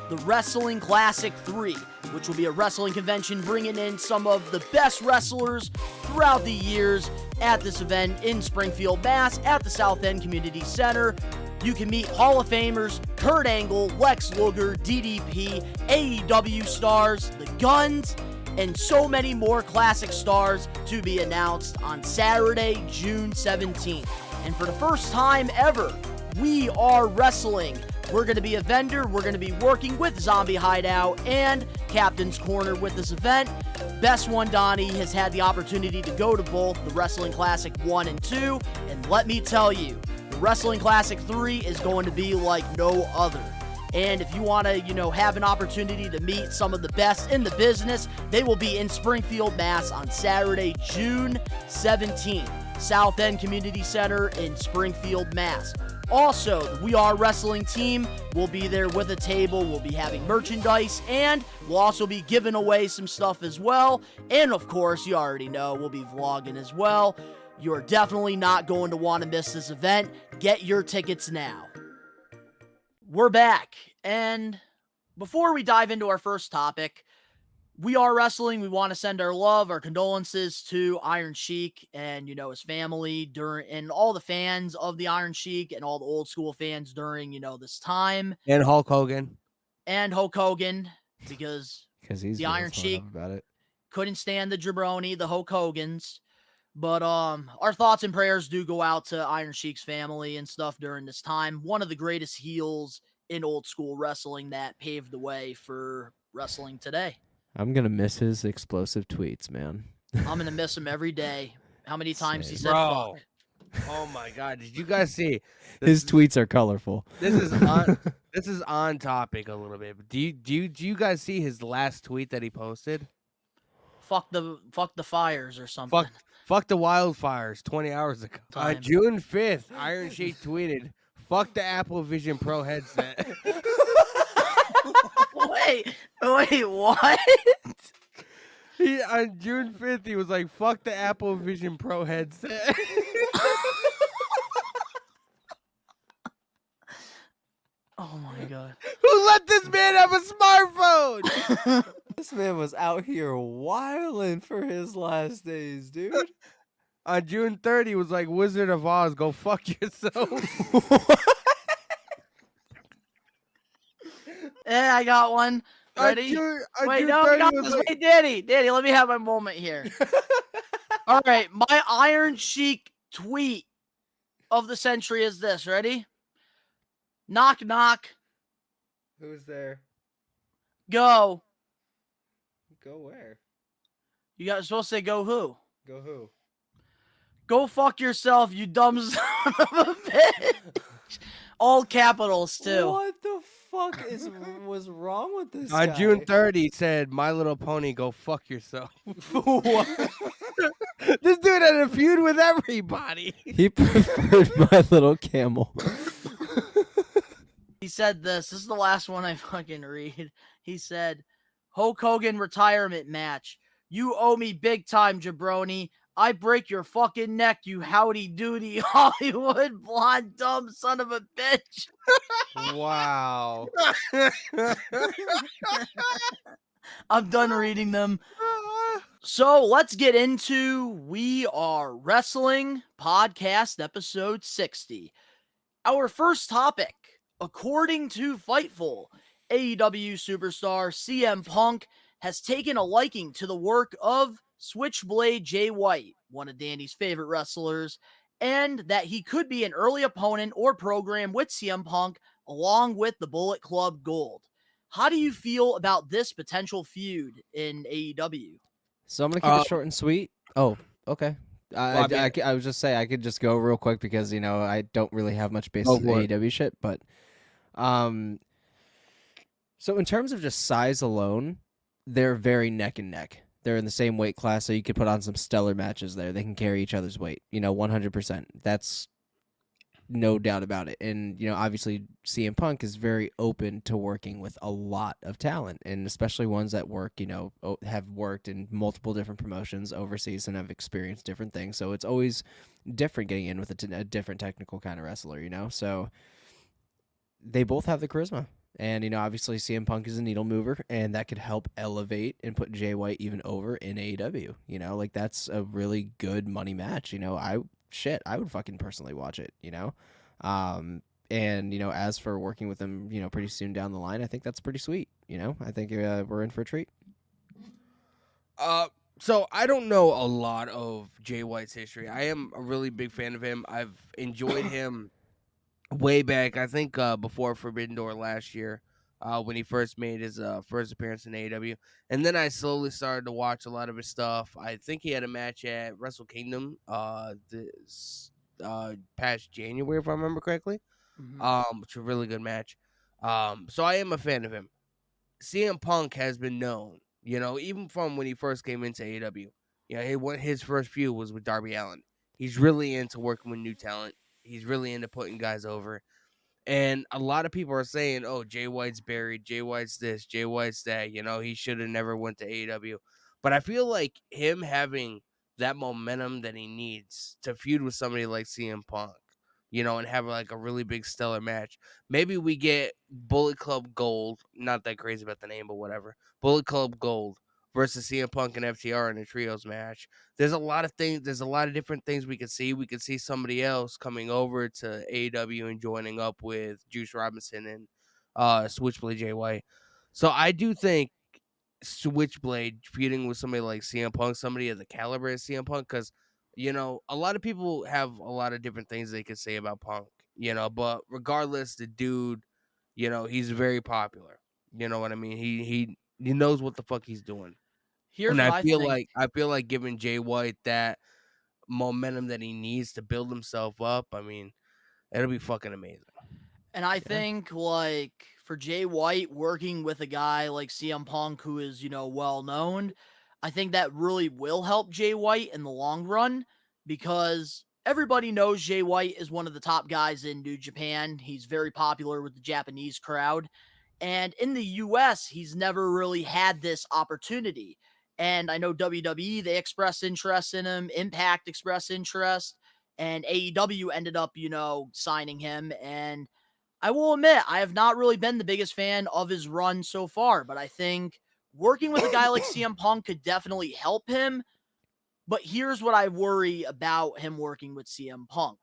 the Wrestling Classic 3, which will be a wrestling convention bringing in some of the best wrestlers throughout the years at this event in Springfield, Mass. at the South End Community Center. You can meet Hall of Famers Kurt Angle, Lex Luger, DDP, AEW stars, The Guns, and so many more classic stars to be announced on Saturday, June 17th. And for the first time ever, We Are Wrestling. We're going to be a vendor. We're going to be working with Zombie Hideout and Captain's Corner with this event. Best One Donnie has had the opportunity to go to both the Wrestling Classic 1 and 2. And let me tell you, the Wrestling Classic 3 is going to be like no other. And if you want to, have an opportunity to meet some of the best in the business, they will be in Springfield, Mass. on Saturday, June 17th. South End Community Center in Springfield, Mass. Also, the We Are Wrestling team will be there with a table. We'll be having merchandise, and we'll also be giving away some stuff as well. And of course, you already know, we'll be vlogging as well. You're definitely not going to want to miss this event. Get your tickets now. We're back, and before we dive into our first topic, We Are Wrestling, we want to send our love, our condolences to Iron Sheik and, his family and all the fans of the Iron Sheik and all the old school fans during, this time. And Hulk Hogan. And Hulk Hogan, because he's the Iron Sheik about it. couldn't stand the jabroni, the Hulk Hogans. But our thoughts and prayers do go out to Iron Sheik's family and stuff during this time. One of the greatest heels in old school wrestling that paved the way for wrestling today. I'm gonna miss his explosive tweets, man. I'm gonna miss him every day. How many times he said Bro. fuck? Oh my God! Did you guys see His tweets are colorful. This is on topic a little bit. But do you guys see his last tweet that he posted? Fuck the fires or something. Fuck the wildfires 20 hours ago. On June 5th, Iron Sheik tweeted, "Fuck the Apple Vision Pro headset." Wait, what? On June 5th, he was like, "Fuck the Apple Vision Pro headset." Oh my God. Who let this man have a smartphone? This man was out here wilding for his last days, dude. On June 3rd, he was like, "Wizard of Oz, go fuck yourself." Yeah, I got one. Ready? Wait, no, I got this. Wait, Danny, let me have my moment here. All right, my Iron Sheik tweet of the century is this. Ready? Knock, knock. Who's there? Go. Go where? You guys supposed to say go who? Go who? Go fuck yourself, you dumb son of a bitch. All capitals, too. What the fuck was wrong with this On guy? June 3rd, he said, "My Little Pony, go fuck yourself." This dude had a feud with everybody. He preferred My Little Camel. He said this. This is the last one I fucking read. He said, Hulk Hogan retirement match. You owe me big time, jabroni. I break your fucking neck, you howdy doody Hollywood blonde dumb son of a bitch. Wow. I'm done reading them. So let's get into We Are Wrestling Podcast episode 60. Our first topic, according to Fightful, AEW superstar CM Punk has taken a liking to the work of Switchblade Jay White, one of Danny's favorite wrestlers, and that he could be an early opponent or program with CM Punk along with the Bullet Club Gold. How do you feel about this potential feud in AEW? So I'm going to keep it short and sweet. Oh, okay. I was just saying I could just go real quick because, I don't really have much base in AEW shit, but So in terms of just size alone, they're very neck and neck. They're in the same weight class, so you could put on some stellar matches there. They can carry each other's weight, 100%. That's no doubt about it. And, obviously CM Punk is very open to working with a lot of talent, and especially ones that work, have worked in multiple different promotions overseas and have experienced different things. So it's always different getting in with a different technical kind of wrestler, So they both have the charisma. And, obviously CM Punk is a needle mover, and that could help elevate and put Jay White even over in AEW. That's a really good money match. I would fucking personally watch it, And, as for working with them, pretty soon down the line, I think that's pretty sweet. I think we're in for a treat. So I don't know a lot of Jay White's history. I am a really big fan of him. I've enjoyed him way back, I think before Forbidden Door last year, when he first made his first appearance in AEW. And then I slowly started to watch a lot of his stuff. I think he had a match at Wrestle Kingdom this past January, if I remember correctly, which was a really good match. So I am a fan of him. CM Punk has been known, even from when he first came into AEW. His first feud was with Darby Allin. He's really into working with new talent. He's really into putting guys over. And a lot of people are saying, oh, Jay White's buried. Jay White's this. Jay White's that. He should have never went to AEW. But I feel like him having that momentum that he needs to feud with somebody like CM Punk, and have like a really big stellar match. Maybe we get Bullet Club Gold. Not that crazy about the name, but whatever. Bullet Club Gold versus CM Punk and FTR in a trios match. There's a lot of things. There's a lot of different things we could see. We could see somebody else coming over to AEW and joining up with Juice Robinson and Switchblade Jay White. So I do think Switchblade feuding with somebody like CM Punk, somebody of the caliber of CM Punk, because a lot of people have a lot of different things they could say about Punk, but regardless, the dude, he's very popular. You know what I mean? He knows what the fuck he's doing. Here's And what I I feel think. like giving Jay White that momentum that he needs to build himself up, I mean, it'll be fucking amazing. And I think, like, for Jay White working with a guy like CM Punk, who is, well known, I think that really will help Jay White in the long run, because everybody knows Jay White is one of the top guys in New Japan. He's very popular with the Japanese crowd. And in the US, he's never really had this opportunity. And I know WWE, they expressed interest in him, Impact expressed interest, and AEW ended up, signing him. And I will admit, I have not really been the biggest fan of his run so far, but I think working with a guy like CM Punk could definitely help him. But here's what I worry about him working with CM Punk.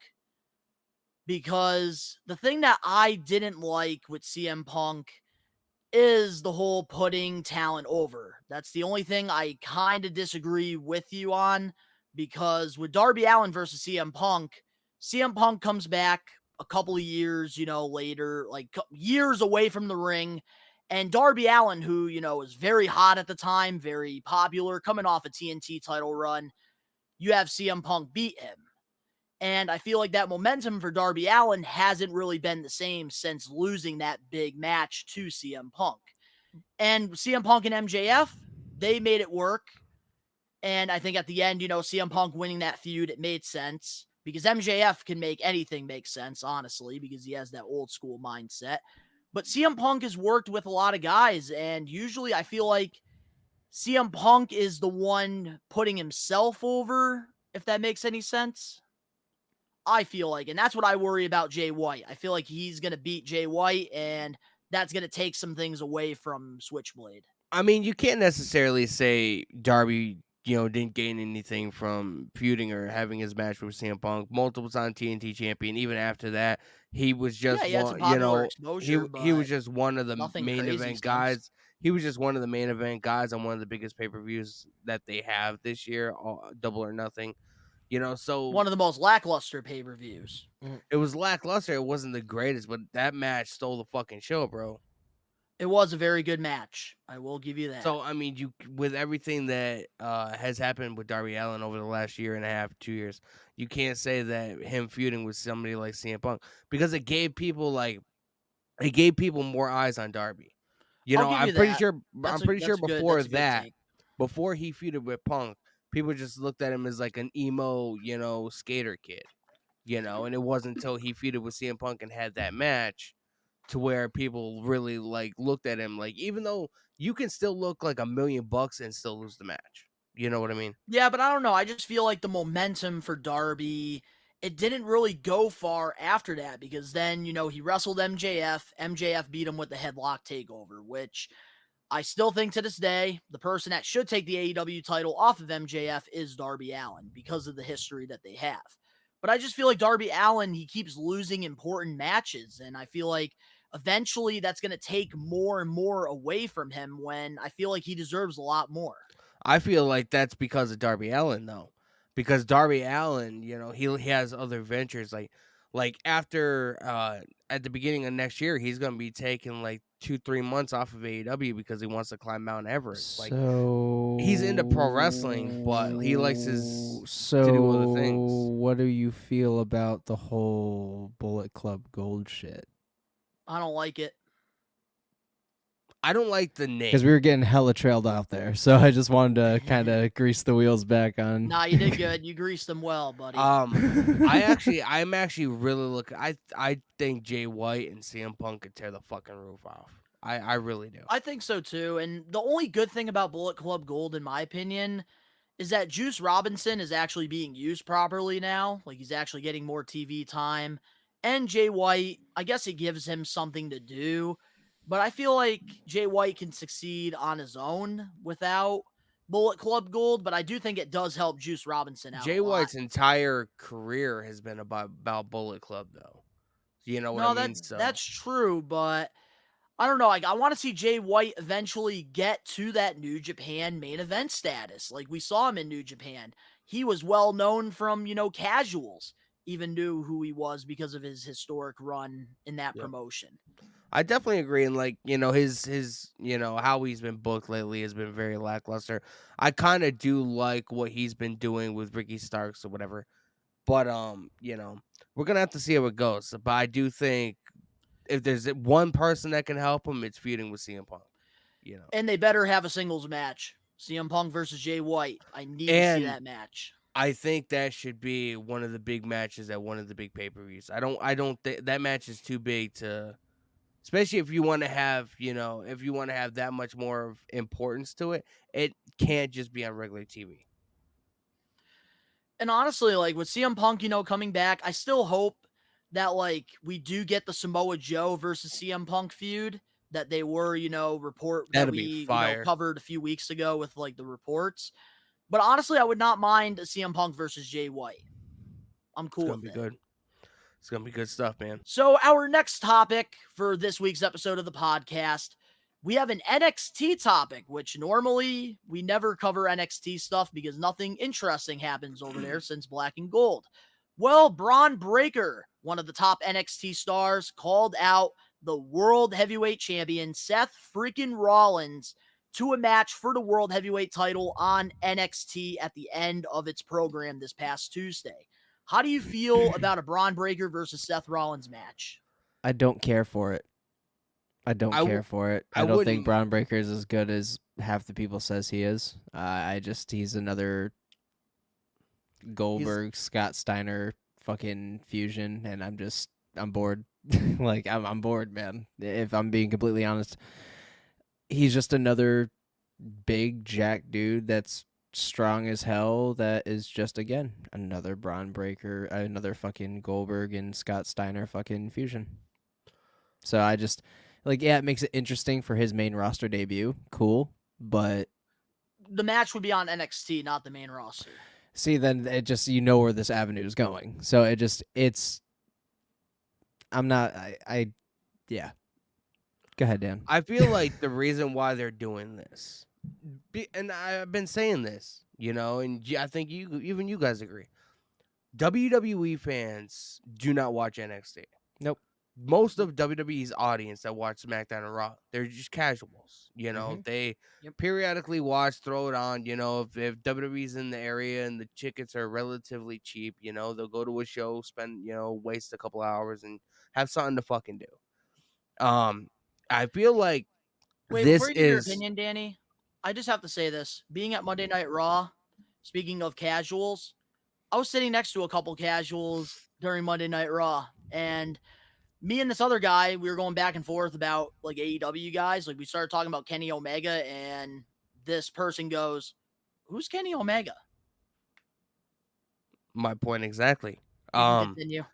Because the thing that I didn't like with CM Punk is the whole putting talent over. That's the only thing I kind of disagree with you on, because with Darby Allin versus CM Punk comes back a couple of years, later, like years away from the ring. And Darby Allin, who, is very hot at the time, very popular, coming off a TNT title run, you have CM Punk beat him. And I feel like that momentum for Darby Allin hasn't really been the same since losing that big match to CM Punk. And CM Punk and MJF, they made it work. And I think at the end, CM Punk winning that feud, it made sense, because MJF can make anything make sense, honestly, because he has that old school mindset. But CM Punk has worked with a lot of guys, and usually I feel like CM Punk is the one putting himself over, if that makes any sense. I feel like, and that's what I worry about Jay White. I feel like he's going to beat Jay White, and that's going to take some things away from Switchblade. I mean, you can't necessarily say Darby, didn't gain anything from feuding or having his match with CM Punk. Multiple time TNT champion. Even after that, he was just Yeah, he had some one. popular He exposure, he was but just one of the nothing main crazy event since. guys. He was just one of the main event guys on one of the biggest pay per views that they have this year, Double or Nothing. So One of the most lackluster pay-per-views. it was lackluster. It wasn't the greatest, but that match stole the fucking show, bro. It was a very good match. I will give you that. So I mean, with everything that has happened with Darby Allin over the last year and a half, 2 years, you can't say that him feuding with somebody like CM Punk, because it gave people more eyes on Darby. You I'll know, give I'm you pretty that. sure. I'm pretty sure That's before a good that, take. before he feuded with Punk, people just looked at him as like an emo, skater kid. And it wasn't until he feuded with CM Punk and had that match to where people really like looked at him like, even though you can still look like $1,000,000 and still lose the match. You know what I mean? Yeah, but I don't know. I just feel like the momentum for Darby, it didn't really go far after that because then, he wrestled MJF. MJF beat him with the headlock takeover, which I still think to this day, the person that should take the AEW title off of MJF is Darby Allin because of the history that they have. But I just feel like Darby Allin, he keeps losing important matches, and I feel like eventually that's going to take more and more away from him when I feel like he deserves a lot more. I feel like that's because of Darby Allin, though, because Darby Allin, he has other ventures like after at the beginning of next year, he's gonna be taking like 2-3 months off of AEW because he wants to climb Mount Everest. Like So he's into pro wrestling, but he likes to So do other things. what do you feel about the whole Bullet Club Gold shit? I don't like it. I don't like the name Because we were getting hella trailed out there, so I just wanted to kind of grease the wheels back on. Nah, you did good. You greased them well, buddy. I'm actually really looking. I think Jay White and CM Punk could tear the fucking roof off. I really do. I think so too. And the only good thing about Bullet Club Gold, in my opinion, is that Juice Robinson is actually being used properly now. Like, he's actually getting more TV time. And Jay White, I guess it gives him something to do. But I feel like Jay White can succeed on his own without Bullet Club Gold. But I do think it does help Juice Robinson out Jay a lot. White's entire career has been about Bullet Club, though. You know what I mean? That's true, but I don't know. Like, I want to see Jay White eventually get to that New Japan main event status. Like, we saw him in New Japan. He was well known from, casuals, even knew who he was because of his historic run in that promotion. I definitely agree, and like his how he's been booked lately has been very lackluster. I kind of do like what he's been doing with Ricky Starks or whatever, but we're gonna have to see how it goes. But I do think if there's one person that can help him, it's feuding with CM Punk. And they better have a singles match. CM Punk versus Jay White. I need to see that match. I think that should be one of the big matches at one of the big pay-per-views. I don't think that match is too big to, especially if you want to have, that much more of importance to it. It can't just be on regular TV. And honestly, like with CM Punk, coming back, I still hope that like we do get the Samoa Joe versus CM Punk feud that they were, report that we covered a few weeks ago with like the reports. But honestly, I would not mind a CM Punk versus Jay White. I'm cool with it. It's gonna be good. It's gonna be good stuff, man. So our next topic for this week's episode of the podcast, we have an NXT topic, which normally we never cover NXT stuff because nothing interesting happens over there since Black and Gold. Well, Braun Breaker, one of the top NXT stars, called out the World Heavyweight Champion, Seth freaking Rollins, to a match for the World Heavyweight title on NXT at the end of its program this past Tuesday. How do you feel about a Braun Breaker versus Seth Rollins match? I don't care for it. I don't care for it. I don't think Braun Breaker is as good as half the people says he is. He's another Goldberg, Scott Steiner fucking fusion, and I'm bored. Like, I'm bored, man. If I'm being completely honest, he's just another big jack dude that's strong as hell. That is just, again, another Braun Breaker, another fucking Goldberg and Scott Steiner fucking fusion. So I just, like, yeah, it makes it interesting for his main roster debut. Cool, but the match would be on NXT, not the main roster. See, then it just, where this avenue is going. So yeah. Go ahead, Dan. I feel like the reason why they're doing this, and I've been saying this, and I think even you guys agree, WWE fans do not watch NXT. Nope. Most of WWE's audience that watch SmackDown and Raw, they're just casuals. They periodically watch, throw it on. If WWE's in the area and the tickets are relatively cheap, they'll go to a show, spend, waste a couple hours and have something to fucking do. I feel like Wait, this before you give your is opinion, Danny, I just have to say this. Being at Monday Night Raw, speaking of casuals, I was sitting next to a couple casuals during Monday Night Raw, and me and this other guy, we were going back and forth about like AEW guys. Like we started talking about Kenny Omega, and this person goes, "Who's Kenny Omega?" my point exactly. You can continue.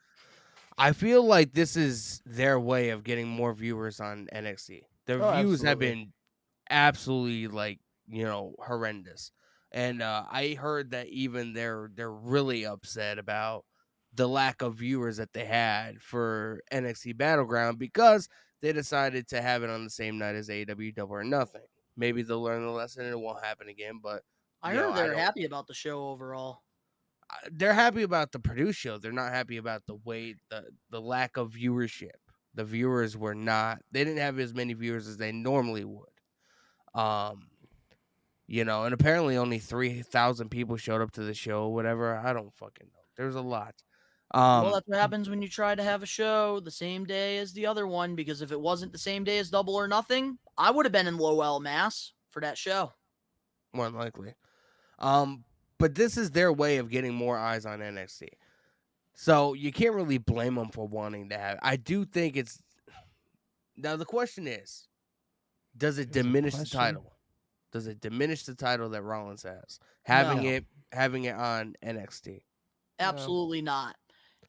I feel like this is their way of getting more viewers on NXT. Their Oh, views have absolutely. been absolutely horrendous. And I heard that even they're really upset about the lack of viewers that they had for NXT Battleground because they decided to have it on the same night as AEW Double or Nothing. Maybe they'll learn the lesson and it won't happen again, but I heard they're happy about the show overall. they're happy about the produced show. They're not happy about the lack of viewership. The viewers were not. They didn't have as many viewers as they normally would. And apparently only 3,000 people showed up to the show. Whatever. I don't fucking know. There's a lot. Well, that's what happens when you try to have a show the same day as the other one, because if it wasn't the same day as Double or Nothing, I would have been in Lowell, Mass for that show. More than likely. But this is their way of getting more eyes on NXT. So you can't really blame them for wanting to have. I do think it's. Now the question is, does it diminish the title? Does it diminish the title that Rollins has? Having it on NXT? Absolutely not.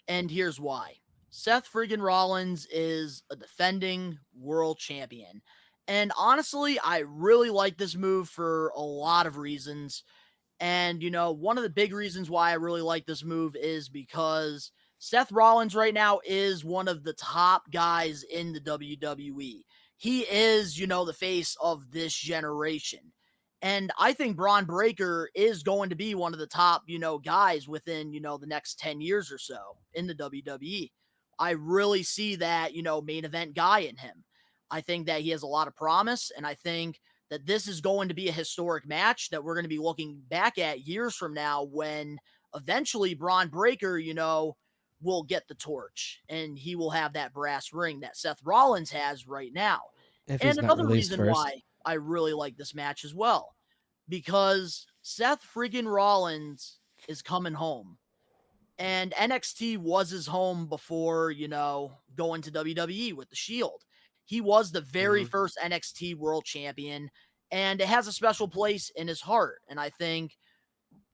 And here's why. Seth friggin' Rollins is a defending world champion. And honestly, I really like this move for a lot of reasons. And, one of the big reasons why I really like this move is because Seth Rollins right now is one of the top guys in the WWE. He is, the face of this generation. And I think Braun Breaker is going to be one of the top, guys within, the next 10 years or so in the WWE. I really see that, main event guy in him. I think that he has a lot of promise, and I think that this is going to be a historic match that we're going to be looking back at years from now when eventually Braun Breaker, will get the torch and he will have that brass ring that Seth Rollins has right now. And another reason why I really like this match as well, because Seth friggin' Rollins is coming home. And NXT was his home before, going to WWE with the Shield. He was the very first NXT world champion, and it has a special place in his heart. And I think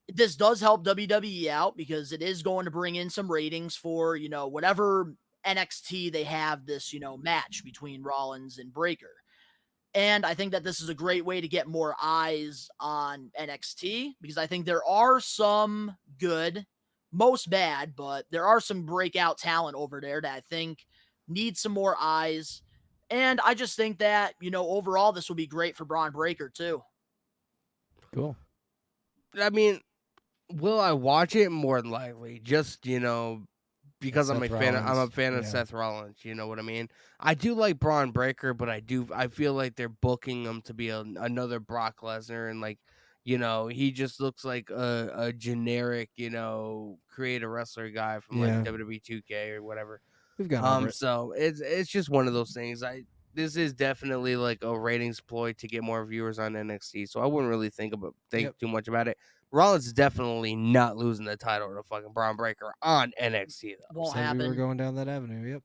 this does help WWE out because it is going to bring in some ratings for, whatever NXT they have this, match between Rollins and Breaker. And I think that this is a great way to get more eyes on NXT because I think there are some good, most bad, but there are some breakout talent over there that I think need some more eyes. And I just think that, overall, this will be great for Braun Breaker, too. Cool. I mean, will I watch it? More than likely. Just, because I'm a fan of Seth Rollins. You know what I mean? I do like Braun Breaker, but I feel like they're booking him to be another Brock Lesnar. And, he just looks like a generic, create a wrestler guy from, like, WWE 2K or whatever. We've got it. So it's just one of those things. This is definitely like a ratings ploy to get more viewers on NXT. So I wouldn't really think too much about it. Rollins is definitely not losing the title to fucking Braun Breaker on NXT though. Won't happen. We were going down that avenue. Yep.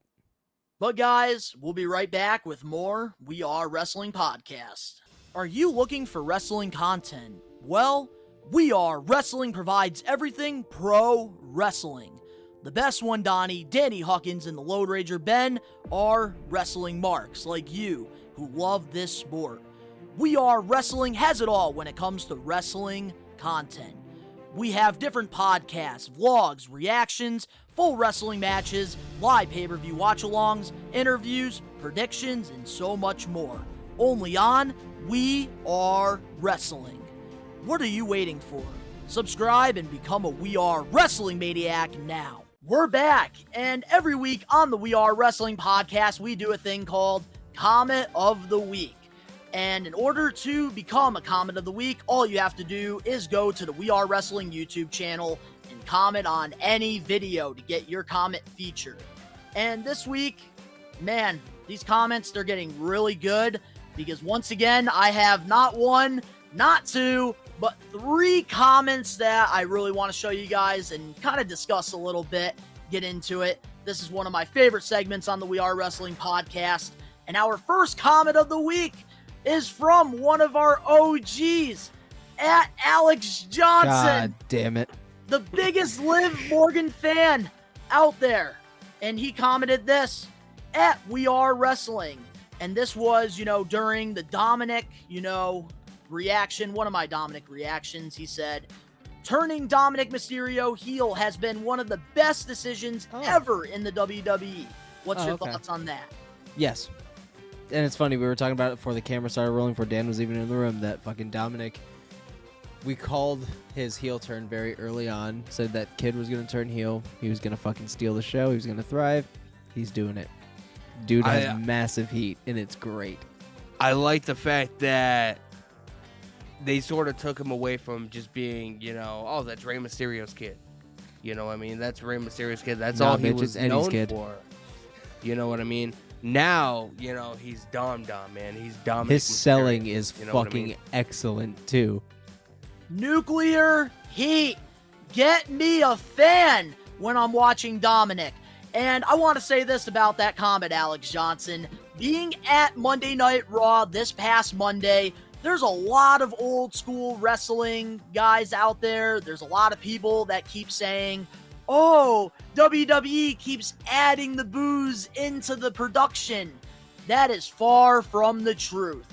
But guys, we'll be right back with more We Are Wrestling podcast. Are you looking for wrestling content? Well, We Are Wrestling provides everything pro wrestling. The best one, Donnie, Danny Huckins, and the Load Rager Ben are wrestling marks like you who love this sport. We Are Wrestling has it all when it comes to wrestling content. We have different podcasts, vlogs, reactions, full wrestling matches, live pay-per-view watch-alongs, interviews, predictions, and so much more. Only on We Are Wrestling. What are you waiting for? Subscribe and become a We Are Wrestling maniac now. We're back, and every week on the We Are Wrestling podcast, we do a thing called Comment of the Week. And in order to become a Comment of the Week, all you have to do is go to the We Are Wrestling YouTube channel and comment on any video to get your comment featured. And this week, man, these comments, they're getting really good. because once again, I have not one, not two, but 3 comments that I really want to show you guys and kind of discuss a little bit, get into it. This is one of my favorite segments on the We Are Wrestling podcast. And our first comment of the week is from one of our OGs, at Alex Johnson. God damn it. The biggest Liv Morgan fan out there. And he commented this, at We Are Wrestling. And this was, during the Dominic, reaction, one of my Dominic reactions. He said, turning Dominic Mysterio heel has been one of the best decisions ever in the WWE. What's your thoughts on that? Yes. And it's funny, we were talking about it before the camera started rolling, before Dan was even in the room, that fucking Dominic, we called his heel turn very early on, said that kid was going to turn heel, he was going to fucking steal the show, he was going to thrive. He's doing it. Dude has massive heat, and it's great. I like the fact that they sort of took him away from just being, that's Rey Mysterio's kid. You know what I mean? That's Rey Mysterio's kid. That's all he was known for. You know what I mean? Now, he's Dom, man. He's Dominic His Mysterio, selling is fucking excellent, too. Nuclear heat. Get me a fan when I'm watching Dominic. And I want to say this about that comment, Alex Johnson. Being at Monday Night Raw this past Monday, there's a lot of old school wrestling guys out there. There's a lot of people that keep saying, oh, WWE keeps adding the booze into the production. That is far from the truth.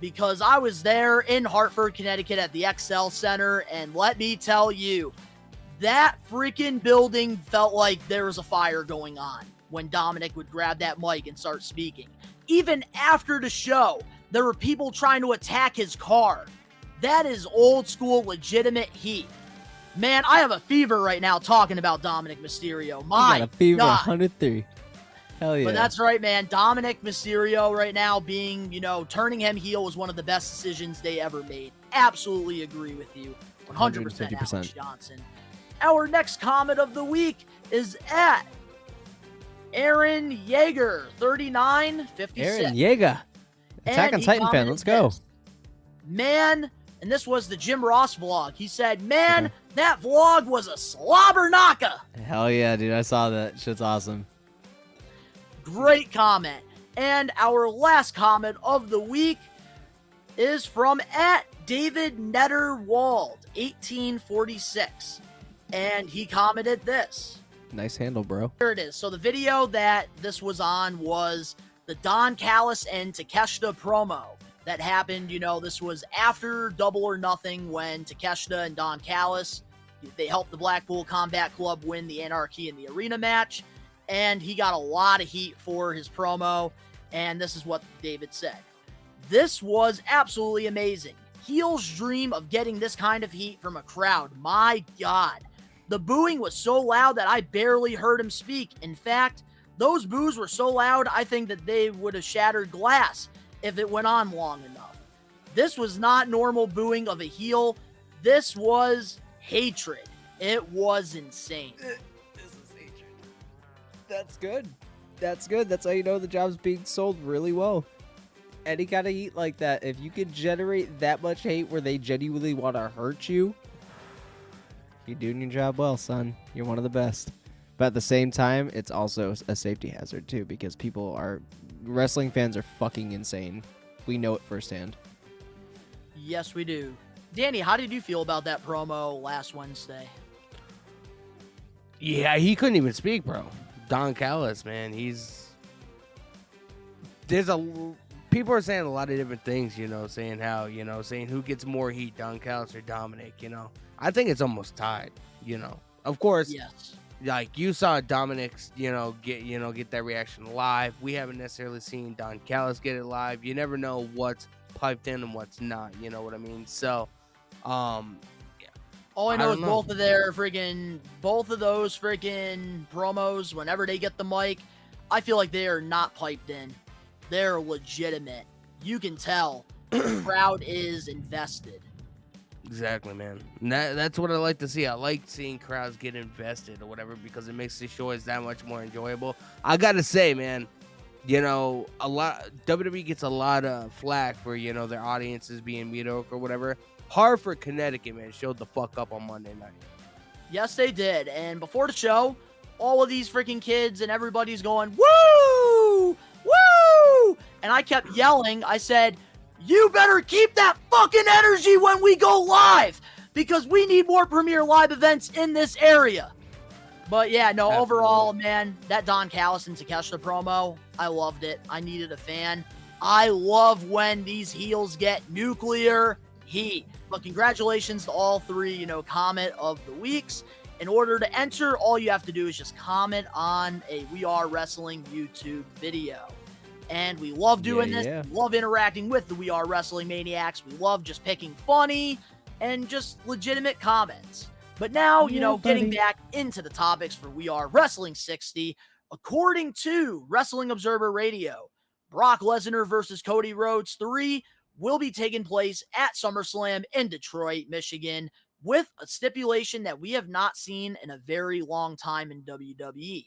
Because I was there in Hartford, Connecticut at the XL Center, and let me tell you, that freaking building felt like there was a fire going on when Dominic would grab that mic and start speaking. Even after the show, there were people trying to attack his car. That is old school, legitimate heat. Man, I have a fever right now talking about Dominic Mysterio. My got a fever God. 103. Hell yeah. But that's right, man. Dominic Mysterio right now being, turning him heel was one of the best decisions they ever made. Absolutely agree with you. 100% Alex Johnson. Our next comment of the week is at Aaron Yeager, 3956. Aaron Yeager. Attack on Titan fan. Let's go. Man, and this was the Jim Ross vlog. He said, man, that vlog was a slobber knocker. Hell yeah, dude. I saw that. Shit's awesome. Great comment. And our last comment of the week is from at David Netterwald, 1846. And he commented this. Nice handle, bro. Here it is. So the video that this was on was the Don Callis and Takeshita promo that happened. This was after Double or Nothing when Takeshita and Don Callis, they helped the Blackpool Combat Club win the Anarchy in the Arena match. And he got a lot of heat for his promo. And this is what David said. This was absolutely amazing. Heels dream of getting this kind of heat from a crowd. My God. The booing was so loud that I barely heard him speak. In fact, those boos were so loud, I think that they would have shattered glass if it went on long enough. This was not normal booing of a heel. This was hatred. It was insane. This is hatred. That's good. That's good. That's how you know the job's being sold really well. Any kind of heat like that, if you can generate that much hate where they genuinely want to hurt you, you're doing your job well, son. You're one of the best. But at the same time, it's also a safety hazard, too, because wrestling fans are fucking insane. We know it firsthand. Yes, we do. Danny, how did you feel about that promo last Wednesday? Yeah, he couldn't even speak, bro. Don Callis, man, people are saying a lot of different things, saying how, saying who gets more heat, Don Callis or Dominic, I think it's almost tied, Of course, yes. Like you saw Dominic's, get that reaction live. We haven't necessarily seen Don Callis get it live. You never know what's piped in and what's not, you know what I mean? So, yeah. All I know is both of those freaking promos, whenever they get the mic, I feel like they are not piped in. They're legitimate. You can tell the crowd is invested. Exactly, man. And that's what I like to see. I like seeing crowds get invested or whatever because it makes the show is that much more enjoyable. I gotta say, man, WWE gets a lot of flack for, their audiences being mediocre or whatever. Hartford, Connecticut, man, showed the fuck up on Monday night. Yes, they did. And before the show, all of these freaking kids and everybody's going, woo! Woo! And I kept yelling. I said, you better keep that fucking energy when we go live, because we need more Premier Live events in this area. But yeah, no, Absolutely. Overall, man, that Don Callis and Takeshita promo, I loved it. I needed a fan. I love when these heels get nuclear heat. But congratulations to all three, comment of the weeks. In order to enter, all you have to do is just comment on a We Are Wrestling YouTube video. And we love doing this. Yeah. We love interacting with the We Are Wrestling Maniacs. We love just picking funny and just legitimate comments. But now, getting back into the topics for We Are Wrestling 60, according to Wrestling Observer Radio, Brock Lesnar versus Cody Rhodes 3 will be taking place at SummerSlam in Detroit, Michigan, with a stipulation that we have not seen in a very long time in WWE.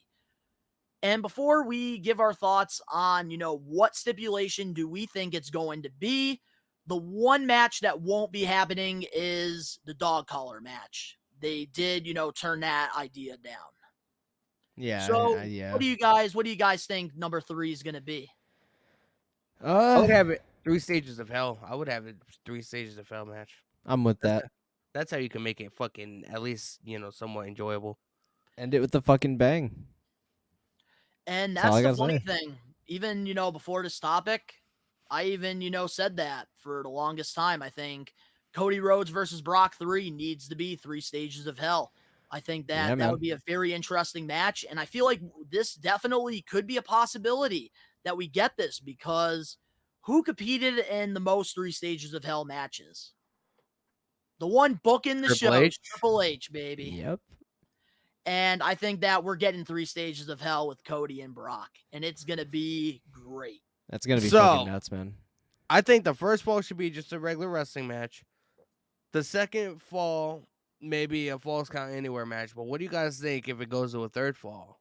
And before we give our thoughts on, what stipulation do we think it's going to be, the one match that won't be happening is the dog collar match. They did, turn that idea down. Yeah. So, yeah. what do you guys think number 3 is going to be? I would have it 3 stages of hell. I would have it 3 stages of hell match. I'm with that. That's how you can make it fucking at least, somewhat enjoyable. End it with the fucking bang. And That's all I that's the gotta funny say. thing. Even, before this topic, I even, said that for the longest time. I think Cody Rhodes versus Brock 3 needs to be 3 stages of hell. I think that Yeah, that man. would be a very interesting match. And I feel like this definitely could be a possibility that we get this, because who competed in the most 3 stages of hell matches? The one booking the Triple show, H? Triple H, baby. Yep. And I think that we're getting 3 stages of hell with Cody and Brock, and it's going to be great. That's gonna be So- fucking nuts, man. I think the first fall should be just a regular wrestling match. The second fall, maybe a Falls Count Anywhere match. But what do you guys think if it goes to a third fall?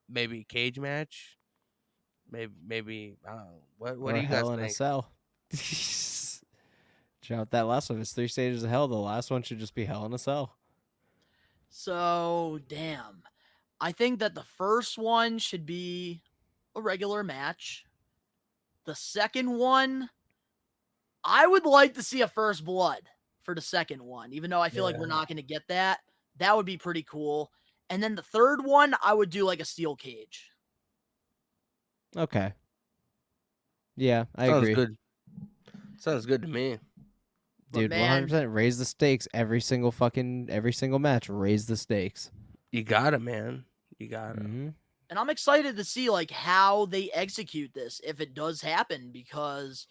Maybe a cage match. Maybe I don't know. What Or do you guys Hell in a think? Cell. Drop that last one. It's 3 stages of hell. The last one should just be Hell in a Cell. So, damn. I think that the first one should be a regular match. The second one, I would like to see a First Blood for the second one, even though I feel like we're not going to get that. That would be pretty cool. And then the third one, I would do like a steel cage. Okay. Yeah, I Sounds agree. good. Sounds good to me. Dude, man- 100% raise the stakes every single match. Raise the stakes. You got it, man. You got it. Mm-hmm. And I'm excited to see like how they execute this if it does happen, because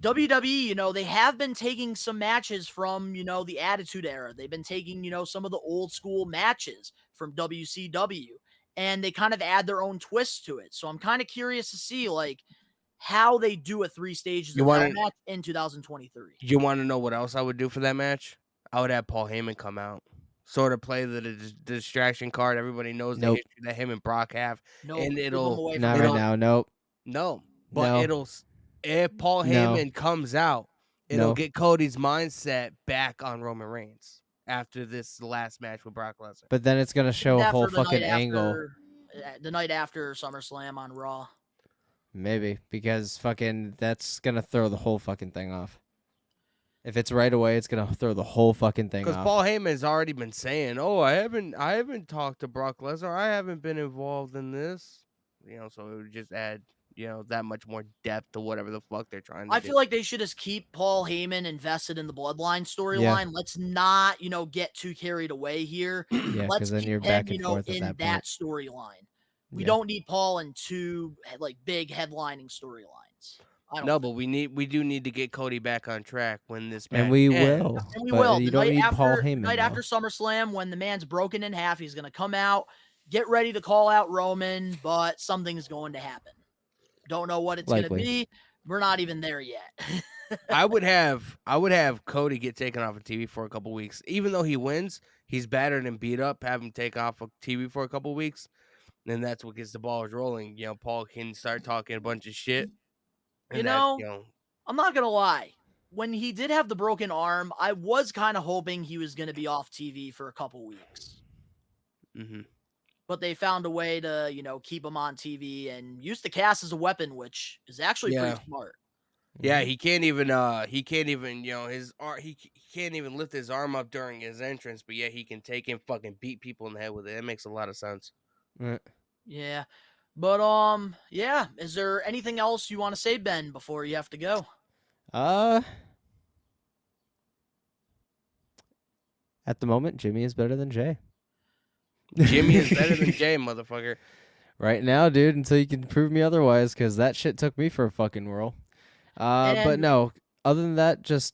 WWE, they have been taking some matches from, the Attitude Era. They've been taking, some of the old school matches from WCW, and they kind of add their own twist to it. So I'm kind of curious to see like how they do a 3 stages of hell match in 2023. You want to know what else I would do for that match? I would have Paul Heyman come out. Sort of play the distraction card. Everybody knows the Nope. history that him and Brock have. No, And it'll- Not right now. Nope. No, but No. if Paul No. Heyman comes out, it'll No. get Cody's mindset back on Roman Reigns after this last match with Brock Lesnar. But then it's gonna show a That whole for the fucking night angle. the night after SummerSlam on Raw. Maybe, because fucking that's gonna throw the whole fucking thing off. If it's right away, it's gonna throw the whole fucking thing Because off. Paul Heyman's already been saying, "Oh, I haven't talked to Brock Lesnar. I haven't been involved in this." So it would just add, that much more depth to whatever the fuck they're trying to I do. feel like they should just keep Paul Heyman invested in the Bloodline storyline. Let's not, get too carried away here. Yeah, Let's because then keep you're him, back and forth at in that that point. storyline. We Yeah. don't need Paul in 2 like big headlining storylines. I don't No, think. but we do need to get Cody back on track when this match And we ends. will. And we but will. You The don't night need after, Paul Heyman. night though. after SummerSlam, when the man's broken in half, he's gonna come out, get ready to call out Roman, but something's going to happen. Don't know what it's gonna Likely. be. We're not even there yet. I would have Cody get taken off of TV for a couple weeks. Even though he wins, he's battered and beat up. Have him take off of TV for a couple weeks. And that's what gets the balls rolling. Paul can start talking a bunch of shit. You And that, know, I'm not going to lie. When he did have the broken arm, I was kind of hoping he was going to be off TV for a couple weeks. Mm-hmm. But they found a way to, keep him on TV and use the cast as a weapon, which is actually pretty smart. Yeah, he can't even his arm he can't even lift his arm up during his entrance, but yeah, he can take and fucking beat people in the head with it. It makes a lot of sense. Yeah. But yeah, is there anything else you want to say, Ben, before you have to go? At the moment, Jimmy is better than Jay. Jimmy is better than Jay, motherfucker. Right now, dude, until you can prove me otherwise, because that shit took me for a fucking whirl. But no, other than that, just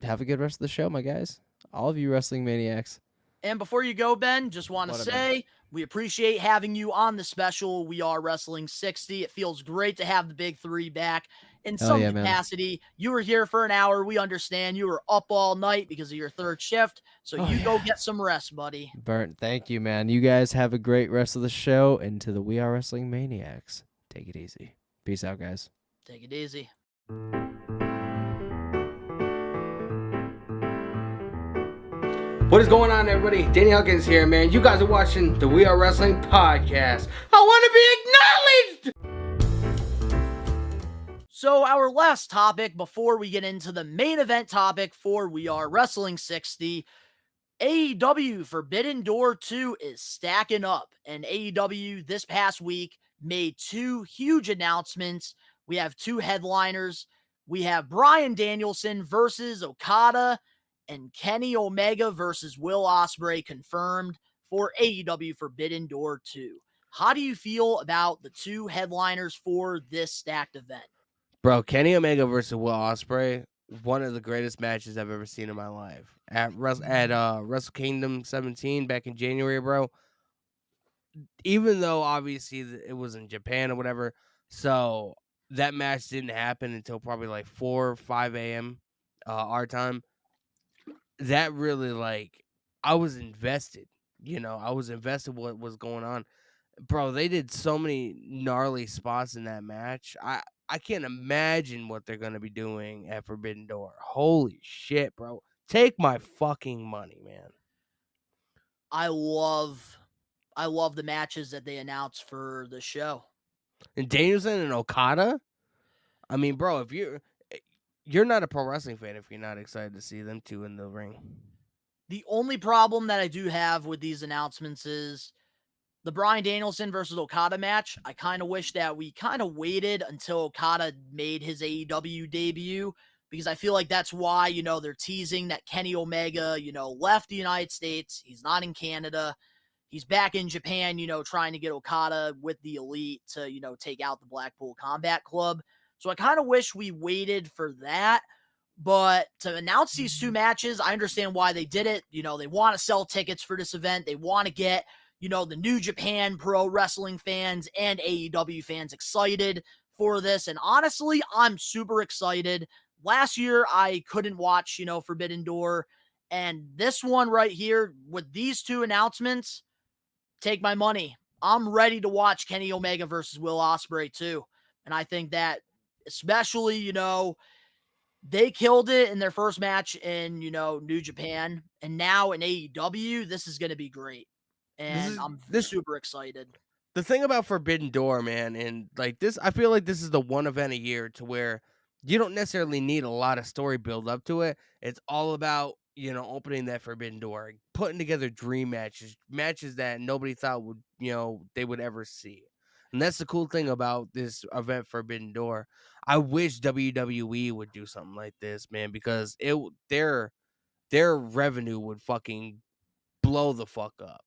have a good rest of the show, my guys. All of you wrestling maniacs. And before you go, Ben, just want to say we appreciate having you on the special We Are Wrestling 60. It feels great to have the big three back in some capacity. Man. You were here for an hour. We understand you were up all night because of your third shift. So go get some rest, buddy. Burnt. Thank you, man. You guys have a great rest of the show. And to the We Are Wrestling Maniacs, take it easy. Peace out, guys. Take it easy. What is going on, everybody? Danny Huckins here, man. You guys are watching the We Are Wrestling podcast. I want to be acknowledged! So our last topic before we get into the main event topic for We Are Wrestling 60, AEW Forbidden Door 2 is stacking up. And AEW this past week made two huge announcements. We have two headliners. We have Bryan Danielson versus Okada and Kenny Omega versus Will Ospreay confirmed for AEW Forbidden Door 2. How do you feel about the two headliners for this stacked event? Bro, Kenny Omega versus Will Ospreay, one of the greatest matches I've ever seen in my life. At Wrestle Kingdom 17 back in January, bro. Even though obviously it was in Japan or whatever, so that match didn't happen until probably like 4 or 5 a.m. Our time. That really, I was invested. I was invested what was going on. Bro, they did so many gnarly spots in that match. I can't imagine what they're going to be doing at Forbidden Door. Holy shit, bro. Take my fucking money, man. I love the matches that they announced for the show. And Danielson and Okada? I mean, bro, if you're not a pro wrestling fan if you're not excited to see them two in the ring. The only problem that I do have with these announcements is the Bryan Danielson versus Okada match. I kind of wish that we kind of waited until Okada made his AEW debut, because I feel like that's why, they're teasing that Kenny Omega, left the United States. He's not in Canada. He's back in Japan, trying to get Okada with the Elite to, take out the Blackpool Combat Club. So I kind of wish we waited for that. But to announce these two matches, I understand why they did it. They want to sell tickets for this event. They want to get, the New Japan Pro Wrestling fans and AEW fans excited for this. And honestly, I'm super excited. Last year, I couldn't watch, Forbidden Door. And this one right here, with these two announcements, take my money. I'm ready to watch Kenny Omega versus Will Ospreay too. And I think that especially, they killed it in their first match in, New Japan. And now in AEW, this is going to be great. And I'm super excited. The thing about Forbidden Door, man, and this, I feel like this is the one event a year to where you don't necessarily need a lot of story build up to it. It's all about, opening that Forbidden Door, putting together dream matches that nobody thought would, they would ever see. And that's the cool thing about this event, Forbidden Door. I wish WWE would do something like this, man, because their revenue would fucking blow the fuck up.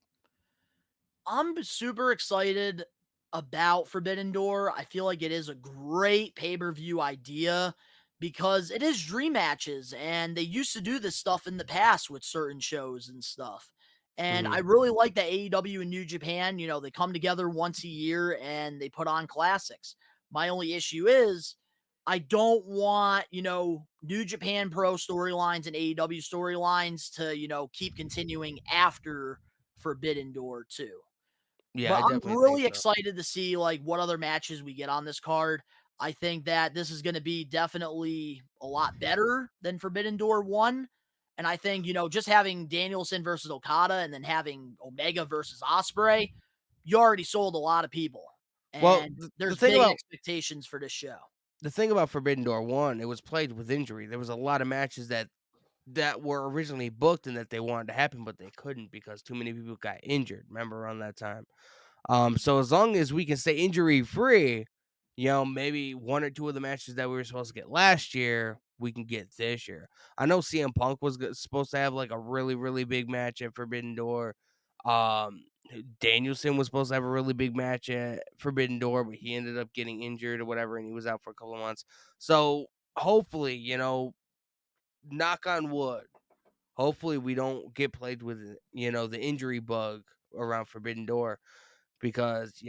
I'm super excited about Forbidden Door. I feel like it is a great pay-per-view idea because it is dream matches, and they used to do this stuff in the past with certain shows and stuff. And I really like that AEW and New Japan, they come together once a year and they put on classics. My only issue is I don't want, New Japan Pro storylines and AEW storylines to, keep continuing after Forbidden Door 2. Yeah, But I I'm definitely think really so. excited to see like what other matches we get on this card. I think that this is going to be definitely a lot better than Forbidden Door 1. And I think, just having Danielson versus Okada and then having Omega versus Osprey, you already sold a lot of people. Well, And the there's thing big about expectations for this show. Forbidden Door 1, it was played with injury. There was a lot of matches that were originally booked and that they wanted to happen, but they couldn't because too many people got injured. Remember around that time? So as long as we can stay injury free, maybe one or two of the matches that we were supposed to get last year, we can get this year. I know CM Punk was supposed to have like a really, really big match at Forbidden Door. Um, Danielson was supposed to have a really big match at Forbidden Door, but he ended up getting injured or whatever, and he was out for a couple of months. So hopefully, knock on wood, hopefully we don't get played with, the injury bug around Forbidden Door because,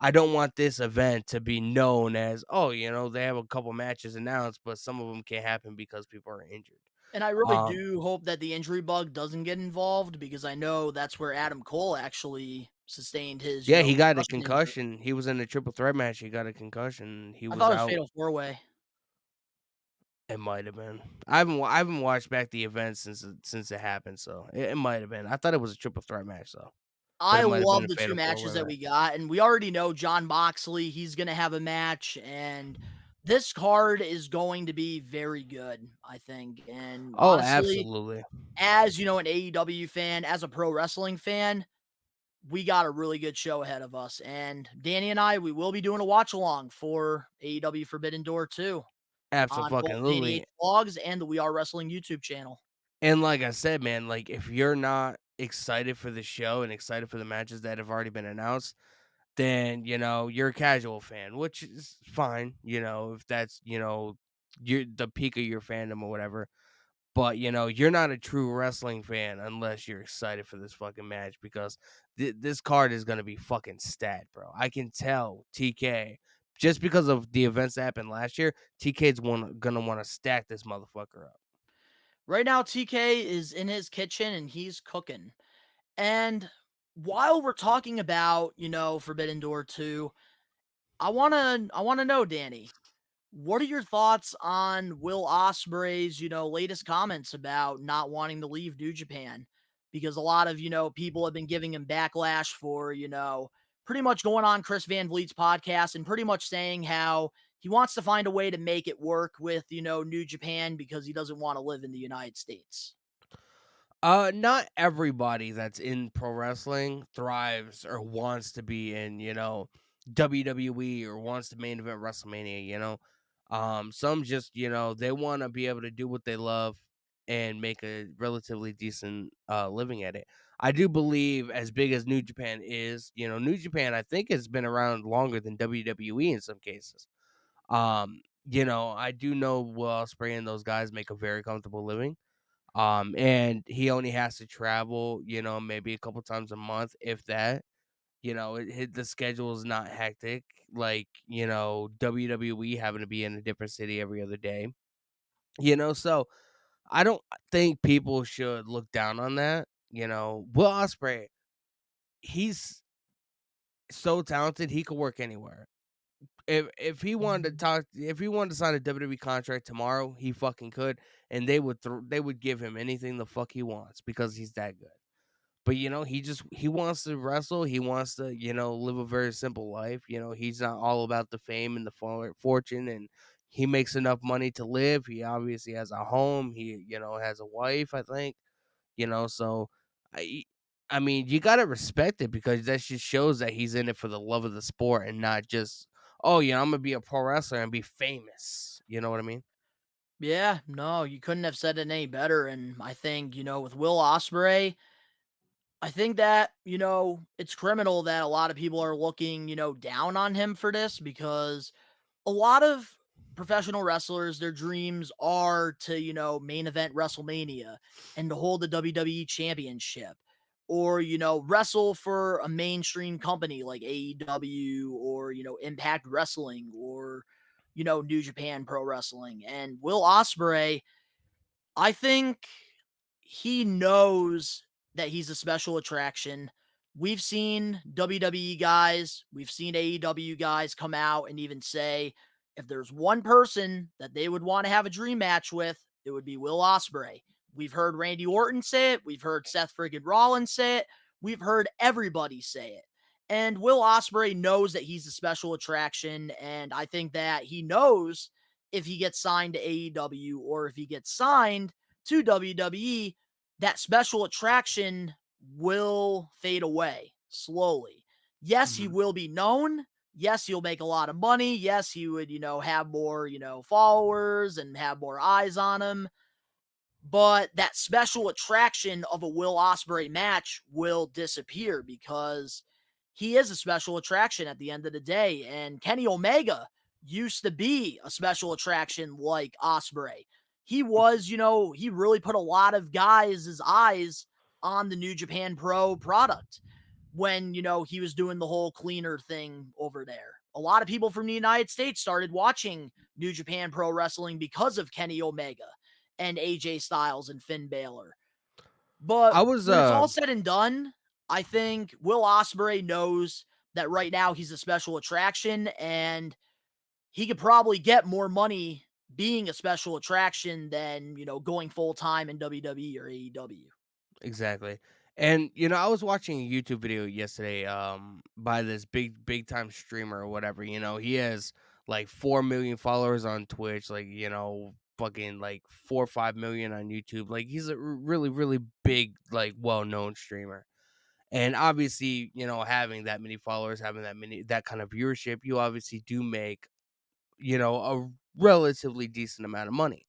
I don't want this event to be known as, oh, they have a couple matches announced, but some of them can't happen because people are injured. And I really Um, do hope that the injury bug doesn't get involved because I know that's where Adam Cole actually sustained his, yeah, he got a concussion injury. concussion. He was in a triple threat match. He got a concussion. He I was thought it was out. Fatal 4-Way. It might have been. I haven't watched back the event since it happened, so it might have been. I thought it was a triple threat match though, but I it might have been love a the 2 fatal four matches way that match. we got, and we already know John Moxley, he's gonna have a match, and this card is going to be very good, I think, and Oh, honestly, absolutely. as, an AEW fan, as a pro wrestling fan, we got a really good show ahead of us, and Danny and I, we will be doing a watch along for AEW Forbidden Door 2 on both Danny H Absolutely. Vlogs and the We Are Wrestling YouTube channel. And like I said, man, like if you're not excited for the show and excited for the matches that have already been announced, then you're a casual fan, which is fine. If that's you're the peak of your fandom or whatever. But you're not a true wrestling fan unless you're excited for this fucking match because this card is gonna be fucking stat, bro. I can tell TK just because of the events that happened last year. TK's gonna want to stack this motherfucker up. Right now, TK is in his kitchen and he's cooking. And while we're talking about, Forbidden Door 2, I wanna know, Danny, what are your thoughts on Will Ospreay's, latest comments about not wanting to leave New Japan? Because a lot of, people have been giving him backlash for, pretty much going on Chris Van Vliet's podcast and pretty much saying how he wants to find a way to make it work with, New Japan because he doesn't want to live in the United States. Not everybody that's in pro wrestling thrives or wants to be in, WWE or wants to main event WrestleMania. Some just, they want to be able to do what they love and make a relatively decent living at it. I do believe as big as New Japan is, New Japan I think has been around longer than WWE in some cases. I do know Will Ospreay and those guys make a very comfortable living. And he only has to travel, maybe a couple times a month, if that. The schedule is not hectic like, WWE having to be in a different city every other day. So I don't think people should look down on that. Will Ospreay, he's so talented, he could work anywhere. If he wanted to if he wanted to sign a WWE contract tomorrow, he fucking could, and they would give him anything the fuck he wants because he's that good. But he wants to wrestle. He wants to live a very simple life. He's not all about the fame and the fortune, and he makes enough money to live. He obviously has a home. He has a wife, I think. So I I mean, you gotta respect it because that just shows that he's in it for the love of the sport and not just, oh yeah, I'm gonna be a pro wrestler and be famous. You know what I mean? Yeah, no, you couldn't have said it any better. And I think, with Will Ospreay, I think that, it's criminal that a lot of people are looking, down on him for this because a lot of professional wrestlers, their dreams are to, main event WrestleMania and to hold the WWE championship or, wrestle for a mainstream company like AEW or, Impact Wrestling or, New Japan Pro Wrestling. And Will Ospreay, I think he knows that he's a special attraction. we've seen WWE guys, we've seen AEW guys come out and even say if there's one person that they would want to have a dream match with, it would be Will Ospreay. We've heard Randy Orton say it. We've heard Seth friggin' Rollins say it. We've heard everybody say it. And Will Ospreay knows that he's a special attraction, and I think that he knows if he gets signed to AEW or if he gets signed to WWE, that special attraction will fade away slowly. Yes, he will be known. Yes, he'll make a lot of money. Yes, he would, have more, followers and have more eyes on him. But that special attraction of a Will Ospreay match will disappear because he is a special attraction at the end of the day. And Kenny Omega used to be a special attraction like Ospreay. He was, he really put a lot of guys' eyes on the New Japan Pro product when, he was doing the whole cleaner thing over there. A lot of people from the United States started watching New Japan Pro Wrestling because of Kenny Omega and AJ Styles and Finn Balor. But I was when it's all said and done, I think Will Ospreay knows that right now he's a special attraction and he could probably get more money being a special attraction than, going full time in WWE or AEW. Exactly. And I was watching a YouTube video yesterday by this big time streamer or whatever. He has like 4 million followers on Twitch, like, fucking like 4 or 5 million on YouTube. Like he's a really really big, like, well-known streamer. And obviously, having that many followers, having that kind of viewership, you obviously do make, a relatively decent amount of money.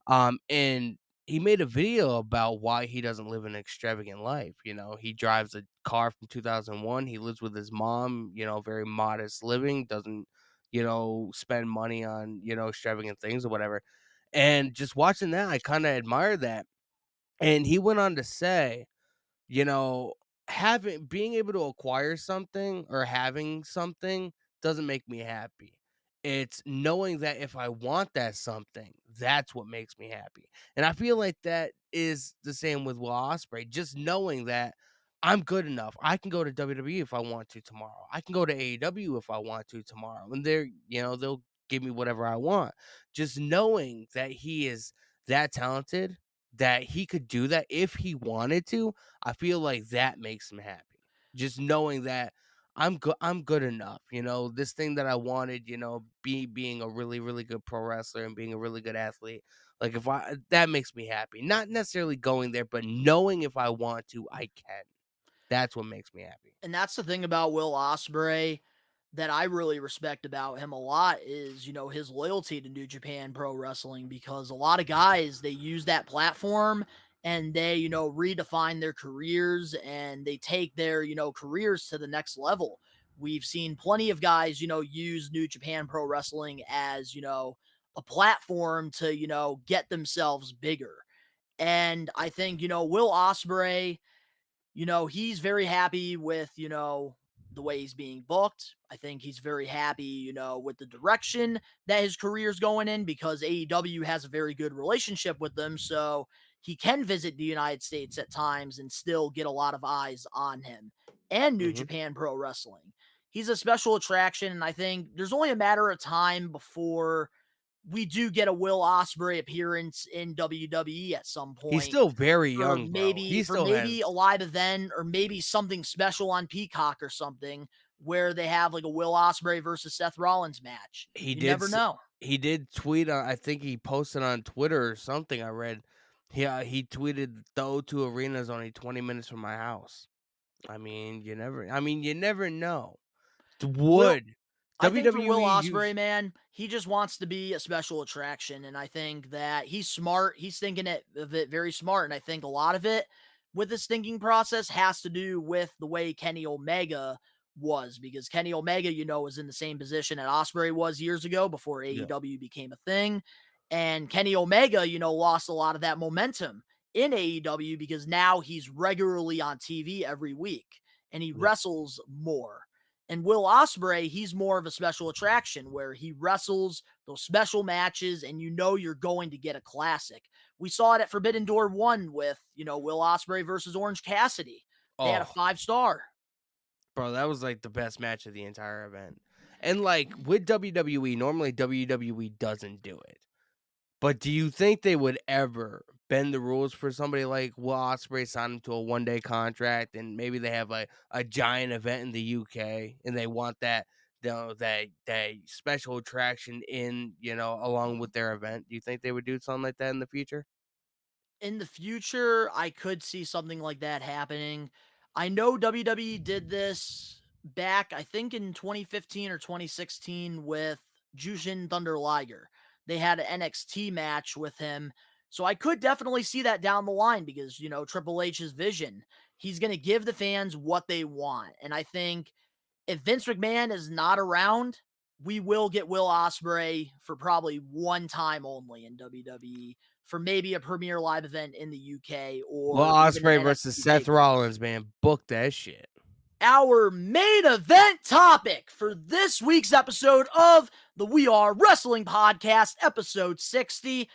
And he made a video about why he doesn't live an extravagant life. He drives a car from 2001. He lives with his mom, very modest living, doesn't, spend money on, extravagant things or whatever. And just watching that, I kind of admire that. And he went on to say, you know, being able to acquire something or having something doesn't make me happy. It's knowing that if I want that something, that's what makes me happy. And I feel like that is the same with Will Ospreay. Just knowing that I'm good enough. I can go to WWE if I want to tomorrow. I can go to AEW if I want to tomorrow. And they'll give me whatever I want. Just knowing that he is that talented, that he could do that if he wanted to, I feel like that makes him happy. Just knowing that I'm good enough. This thing that I wanted, being a really, really good pro wrestler and being a really good athlete. Like that makes me happy. Not necessarily going there, but knowing if I want to, I can. That's what makes me happy. And that's the thing about Will Ospreay that I really respect about him a lot is, his loyalty to New Japan Pro Wrestling, because a lot of guys, they use that platform and they, redefine their careers and they take their, careers to the next level. We've seen plenty of guys, use New Japan Pro Wrestling as, a platform to, get themselves bigger. And I think, Will Ospreay, he's very happy with, the way he's being booked. I think he's very happy, with the direction that his career's going in because AEW has a very good relationship with them. So he can visit the United States at times and still get a lot of eyes on him and New Mhm. Japan Pro Wrestling. He's a special attraction. And I think there's only a matter of time before we do get a Will Ospreay appearance in WWE at some He's point still very for young, bro. maybe He for still maybe has. a live event or maybe something special on Peacock or something where they have like a Will Ospreay versus Seth Rollins match. He You did never s know. he did tweet on, I think he posted on Twitter or something I read. He tweeted, "The O2 Arena is only 20 minutes from my house." You never know. Will Would I think for Will WWE Ospreay, use man, he just wants to be a special attraction, and I think that he's smart. He's thinking of it very smart, and I think a lot of it with his thinking process has to do with the way Kenny Omega was, because Kenny Omega, was in the same position that Ospreay was years ago before Yeah, AEW became a thing, and Kenny Omega, lost a lot of that momentum in AEW because now he's regularly on TV every week and he yeah. wrestles more. And Will Ospreay, he's more of a special attraction where he wrestles those special matches and you're going to get a classic. We saw it at Forbidden Door 1 with, Will Ospreay versus Orange Cassidy. They had a Oh, 5-star. Bro, that was like the best match of the entire event. And like with WWE, normally WWE doesn't do it. But do you think they would ever bend the rules for somebody like Will Ospreay, sign him to a 1-day contract, and maybe they have a giant event in the UK and they want that that special attraction in, along with their event? Do you think they would do something like that in the future? In the future, I could see something like that happening. I know WWE did this back, I think in 2015 or 2016 with Jushin Thunder Liger. They had an NXT match with him. So I could definitely see that down the line because, Triple H's vision. He's going to give the fans what they want. And I think if Vince McMahon is not around, we will get Will Ospreay for probably one time only in WWE for maybe a premier live event in the UK Will or even an Ospreay versus NXT Seth takeover. Rollins, man. Book that shit. Our main event topic for this week's episode of the We Are Wrestling Podcast, episode 60.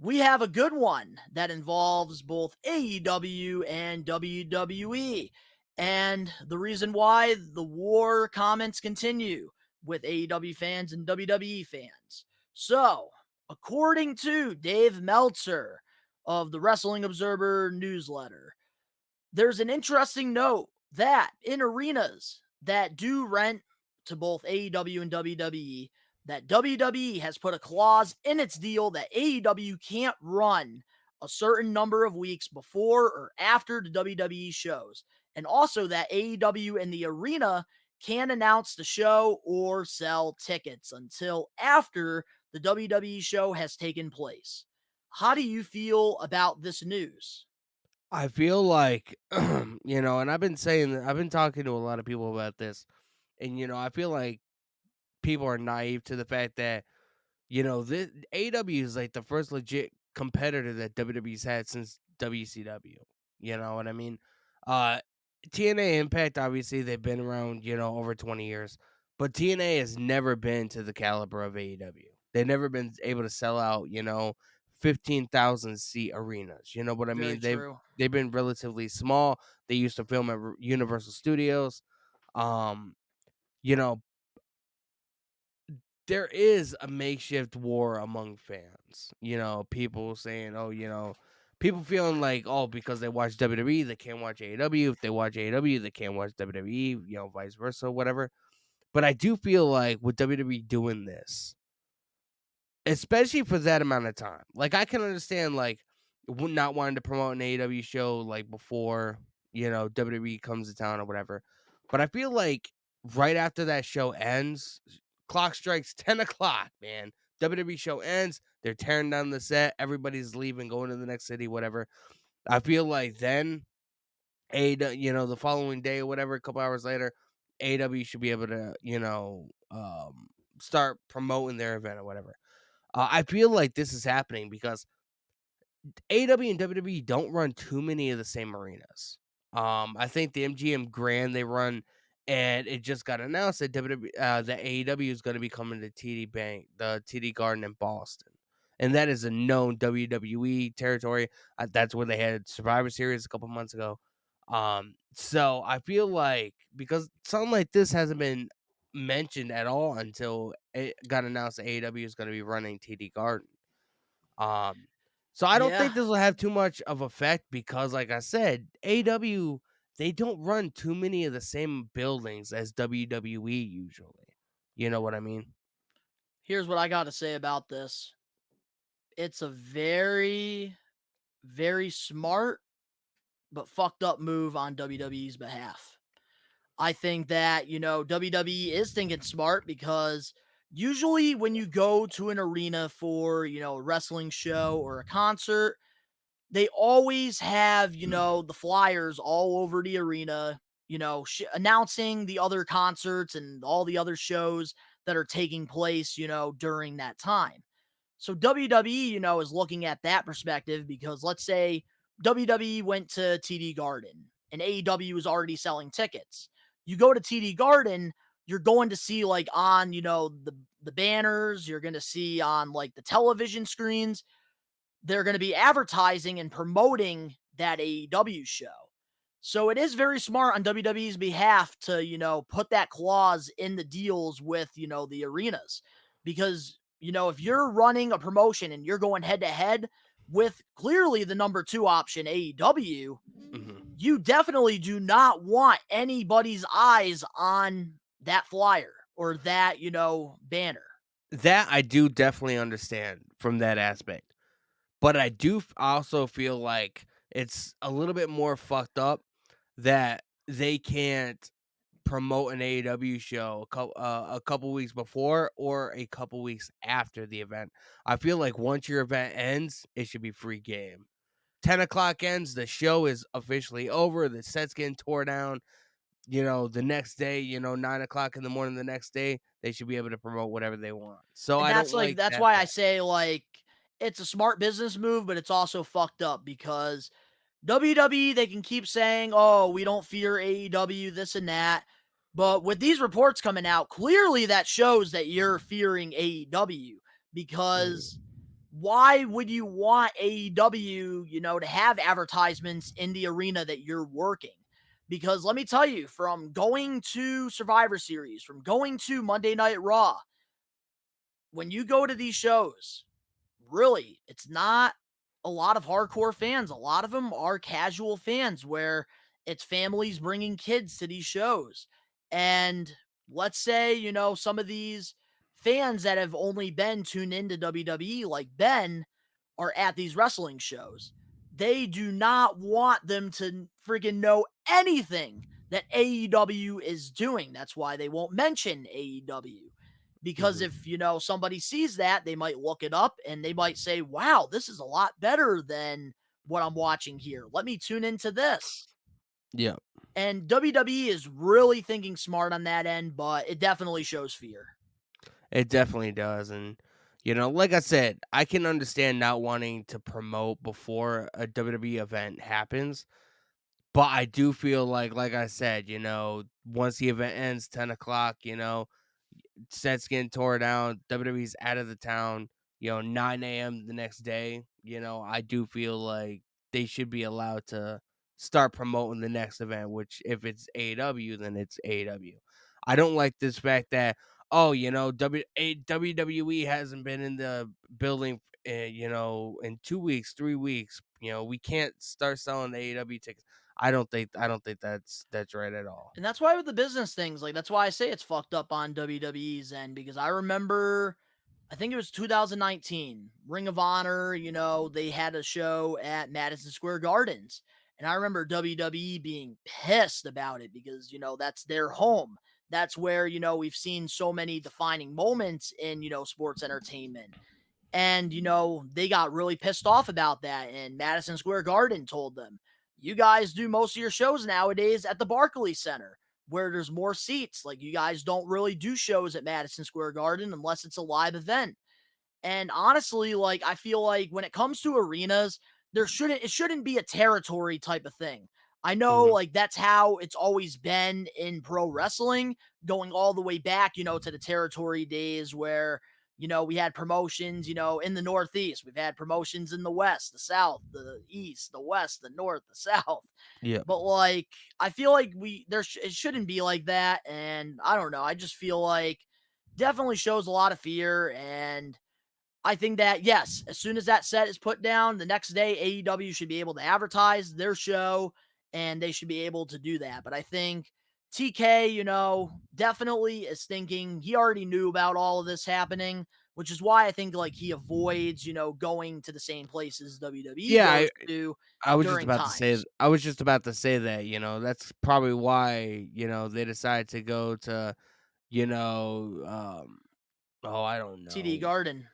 We have a good one that involves both AEW and WWE. And the reason why the war comments continue with AEW fans and WWE fans. So, according to Dave Meltzer of the Wrestling Observer newsletter, there's an interesting note that in arenas that do rent to both AEW and WWE, that WWE has put a clause in its deal that AEW can't run a certain number of weeks before or after the WWE shows. And also that AEW and the arena can't announce the show or sell tickets until after the WWE show has taken place. How do you feel about this news? I feel like, and I've been talking to a lot of people about this, and I feel like people are naive to the fact that this AEW is like the first legit competitor that WWE's had since WCW. You know what I mean? Uh, TNA Impact, obviously, they've been around, over 20 years, but TNA has never been to the caliber of AEW. They've never been able to sell out, 15,000 seat arenas. You know what I Very mean? true. They've been relatively small. They used to film at Universal Studios. Um, you know, there is a makeshift war among fans. People saying, "Oh, people feeling like, oh, because they watch WWE, they can't watch AEW. If they watch AEW, they can't watch WWE. Vice versa, whatever." But I do feel like with WWE doing this, especially for that amount of time, like I can understand like not wanting to promote an AEW show like before WWE comes to town or whatever. But I feel like right after that show ends, clock strikes 10 o'clock, man. WWE show ends, they're tearing down the set, everybody's leaving, going to the next city, whatever. I feel like then the following day or whatever, a couple hours later, AEW should be able to, start promoting their event or whatever. I feel like this is happening because AEW and WWE don't run too many of the same arenas. I think the MGM Grand they run, and it just got announced that that AEW is going to be coming to TD Bank, the TD Garden in Boston, and that is a known WWE territory. That's where they had Survivor Series a couple months ago. So I feel like because something like this hasn't been mentioned at all until it got announced that AEW is going to be running TD Garden. Um, so I don't Yeah. think this will have too much of effect because, like I said, AW they don't run too many of the same buildings as WWE usually. You know what I mean? Here's what I got to say about this. It's a very, very smart but fucked up move on WWE's behalf. I think that, WWE is thinking smart because usually when you go to an arena for, a wrestling show or a concert, they always have, the flyers all over the arena, announcing the other concerts and all the other shows that are taking place, during that time. So WWE, is looking at that perspective because let's say WWE went to TD Garden and AEW was already selling tickets. You go to TD Garden, you're going to see like on, the banners, you're going to see on like the television screens, they're going to be advertising and promoting that AEW show. So it is very smart on WWE's behalf to, put that clause in the deals with, the arenas. Because, if you're running a promotion and you're going head to head with clearly the number 2 option, AEW, Mhm. you definitely do not want anybody's eyes on that flyer or that, banner. That I do definitely understand from that aspect. But I do also feel like it's a little bit more fucked up that they can't promote an AEW show a couple weeks before or a couple weeks after the event. I feel like once your event ends, it should be free game. 10 o'clock ends, the show is officially over. The set's getting tore down. The next day, 9 o'clock in the morning, the next day, they should be able to promote whatever they want. So And I don't like that's that why I fact. say, like, it's a smart business move, but it's also fucked up because WWE, they can keep saying, oh, we don't fear AEW, this and that. But with these reports coming out, clearly that shows that you're fearing AEW because why would you want AEW, to have advertisements in the arena that you're working? Because let me tell you, from going to Survivor Series, from going to Monday Night Raw, when you go to these shows, really, it's not a lot of hardcore fans. A lot of them are casual fans where it's families bringing kids to these shows. And let's say, some of these fans that have only been tuned into WWE, like Ben, are at these wrestling shows. They do not want them to freaking know anything that AEW is doing. That's why they won't mention AEW. Because Mhm. if, somebody sees that, they might look it up and they might say, wow, this is a lot better than what I'm watching here. Let me tune into this. Yeah. And WWE is really thinking smart on that end, but it definitely shows fear. It definitely does. And, like I said, I can understand not wanting to promote before a WWE event happens. But I do feel like I said, once the event ends, 10 o'clock, sets getting tore down, WWE's out of the town, 9 a.m. the next day, I do feel like they should be allowed to start promoting the next event, which if it's AEW, then it's AEW. I don't like this fact that, oh, WWE hasn't been in the building, in 2 weeks, 3 weeks. We can't start selling the AEW tickets. I don't think that's right at all. And that's why with the business things, like that's why I say it's fucked up on WWE's end because I remember I think it was 2019, Ring of Honor, they had a show at Madison Square Gardens. And I remember WWE being pissed about it because, that's their home. That's where, we've seen so many defining moments in, sports entertainment. And, they got really pissed off about that. And Madison Square Garden told them, you guys do most of your shows nowadays at the Barclays Center where there's more seats. Like, you guys don't really do shows at Madison Square Garden unless it's a live event. And honestly, like, I feel like when it comes to arenas, it shouldn't be a territory type of thing. I know, Mhm. like, that's how it's always been in pro wrestling, going all the way back, to the territory days where, we had promotions, in the Northeast. We've had promotions in the West, the South, the East, the West, the North, the South. Yeah. But like, I feel like it shouldn't be like that. And I don't know. I just feel like definitely shows a lot of fear. And I think that, yes, as soon as that set is put down, the next day AEW should be able to advertise their show and they should be able to do that. But I think TK, definitely is thinking he already knew about all of this happening, which is why I think like he avoids, going to the same places WWE Yeah, goes to during times. I was just about to say that, that's probably why, they decided to go to, you know, um, oh, I don't TD know. Garden.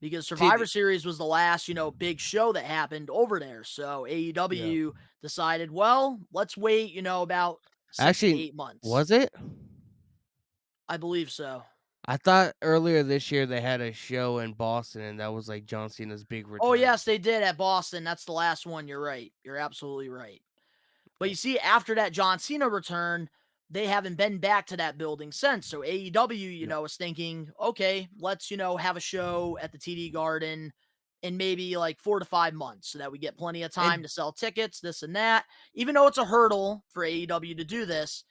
Because Survivor TD. Series was the last, big show that happened over there. So Yeah. AEW decided, well, let's wait, about 6 to Actually, 8 months. was it? I believe so. I thought earlier this year they had a show in Boston and that was like John Cena's big Oh, return. yes, they did at Boston. That's the last one. You're right. You're absolutely right. But you see, after that John Cena return, they haven't been back to that building since. So AEW, Yeah. is thinking, okay, let's, have a show at the TD Garden in maybe like 4 to 5 months so that we get plenty of time to sell tickets, this and that. Even though it's a hurdle for AEW to do this,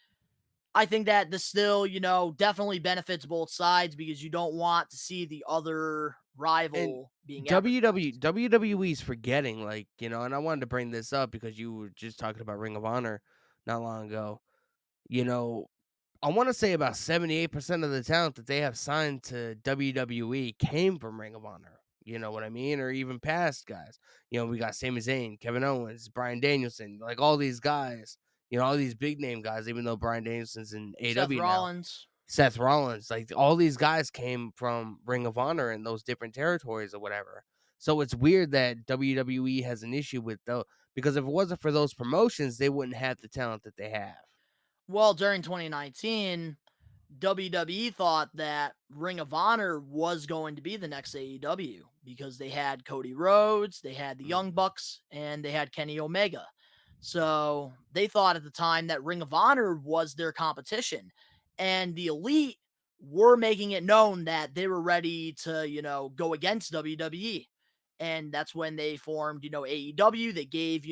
I think that this still, definitely benefits both sides because you don't want to see the other rival being WWE's forgetting, like, and I wanted to bring this up because you were just talking about Ring of Honor not long ago. I want to say about 78% of the talent that they have signed to WWE came from Ring of Honor. You know what I mean? Or even past guys. We got Sami Zayn, Kevin Owens, Bryan Danielson, like all these guys, all these big name guys, even though Bryan Danielson's in Seth AEW now. Rollins. Seth Rollins, like all these guys came from Ring of Honor in those different territories or whatever. So it's weird that WWE has an issue with those, because if it wasn't for those promotions, they wouldn't have the talent that they have. Well, during 2019, WWE thought that Ring of Honor was going to be the next AEW because they had Cody Rhodes, they had the Young Bucks, and they had Kenny Omega. So they thought at the time that Ring of Honor was their competition. And the Elite were making it known that they were ready to, go against WWE. And that's when they formed, AEW. They gave,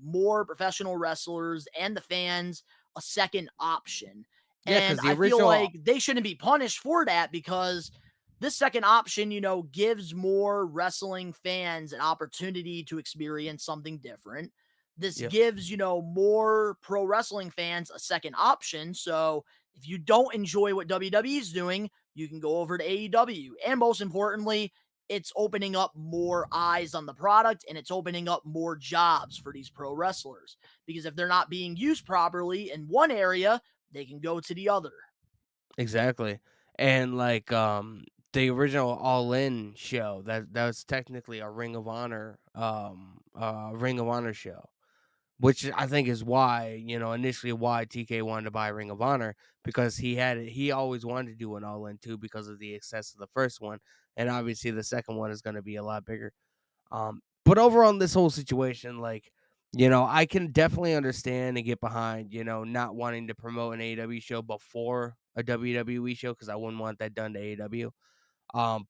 more professional wrestlers and the fans a second option. Yeah, And because the I feel original, like they shouldn't be punished for that because this second option, gives more wrestling fans an opportunity to experience something different. This Yep. gives, more pro wrestling fans a second option. So if you don't enjoy what WWE is doing, you can go over to AEW. And most importantly, it's opening up more eyes on the product and it's opening up more jobs for these pro wrestlers. Because if they're not being used properly in one area, they can go to the other. Exactly. And like the original All In show, that was technically a Ring of Honor show, which I think is why, initially why TK wanted to buy Ring of Honor, because he always wanted to do an All In too because of the success of the first one, and obviously the second one is going to be a lot bigger. But overall in this whole situation, like, I can definitely understand and get behind, not wanting to promote an AEW show before a WWE show, because I wouldn't want that done to AEW.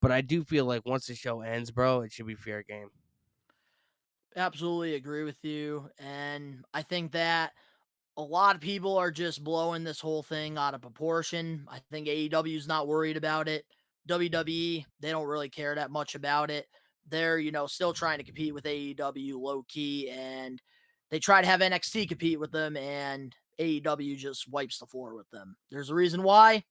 But I do feel like once the show ends, bro, it should be fair game. Absolutely agree with you. And I think that a lot of people are just blowing this whole thing out of proportion. I think AEW is not worried about it. WWE, they don't really care that much about it. They're, still trying to compete with AEW low key, and they try to have NXT compete with them, and AEW just wipes the floor with them. There's a reason why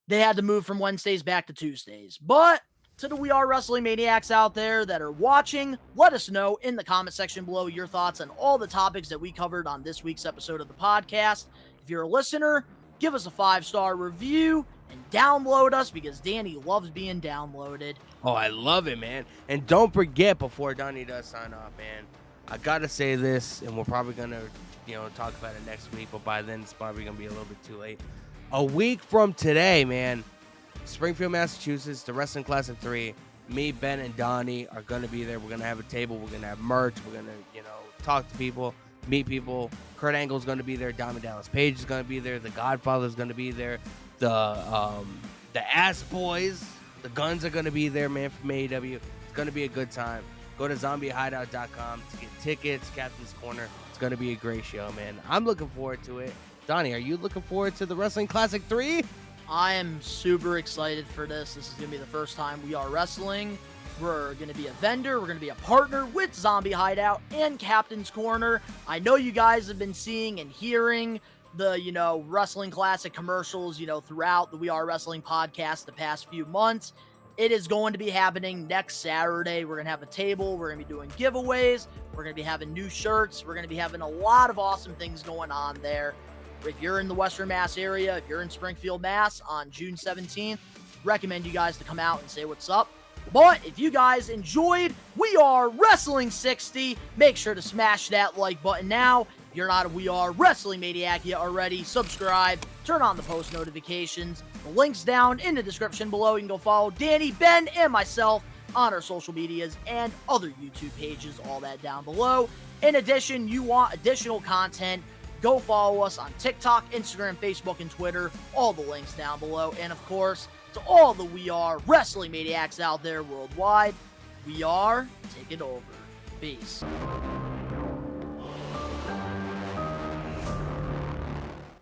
they had to move from Wednesdays back to Tuesdays. But to the We Are Wrestling Maniacs out there that are watching, let us know in the comment section below your thoughts on all the topics that we covered on this week's episode of the podcast. If you're a listener, give us a 5-star review and download us because Danny loves being downloaded. Oh, I love it, man. And don't forget, before Donnie does sign off, man, I got to say this, and we're probably going to, talk about it next week, but by then it's probably going to be a little bit too late. A week from today, man, Springfield, Massachusetts, the Wrestling Classic 3, me, Ben, and Donnie are going to be there. We're going to have a table. We're going to have merch. We're going to, talk to people, meet people. Kurt Angle's going to be there. Diamond Dallas Page is going to be there. The Godfather's going to be there. The Ass Boys, the Guns are going to be there, man, from AEW. It's going to be a good time. Go to zombiehideout.com to get tickets, Captain's Corner. It's going to be a great show, man. I'm looking forward to it. Donnie, are you looking forward to the Wrestling Classic 3? I am super excited for this. This is going to be the first time We Are Wrestling. We're going to be a vendor. We're going to be a partner with Zombie Hideout and Captain's Corner. I know you guys have been seeing and hearing the, Wrestling Classic commercials, throughout the We Are Wrestling podcast the past few months. It is going to be happening next Saturday. We're going to have a table. We're going to be doing giveaways. We're going to be having new shirts. We're going to be having a lot of awesome things going on there. If you're in the Western Mass area, if you're in Springfield, Mass on June 17th, recommend you guys to come out and say what's up. But if you guys enjoyed We Are Wrestling 60, make sure to smash that like button now. If you're not a We Are Wrestling Maniac yet already, subscribe, turn on the post notifications. The link's down in the description below. You can go follow Danny, Ben, and myself on our social medias and other YouTube pages, all that down below. In addition, you want additional content, go follow us on TikTok, Instagram, Facebook, and Twitter. All the links down below. And of course, to all the We Are Wrestling Maniacs out there worldwide, We are taking over. Peace.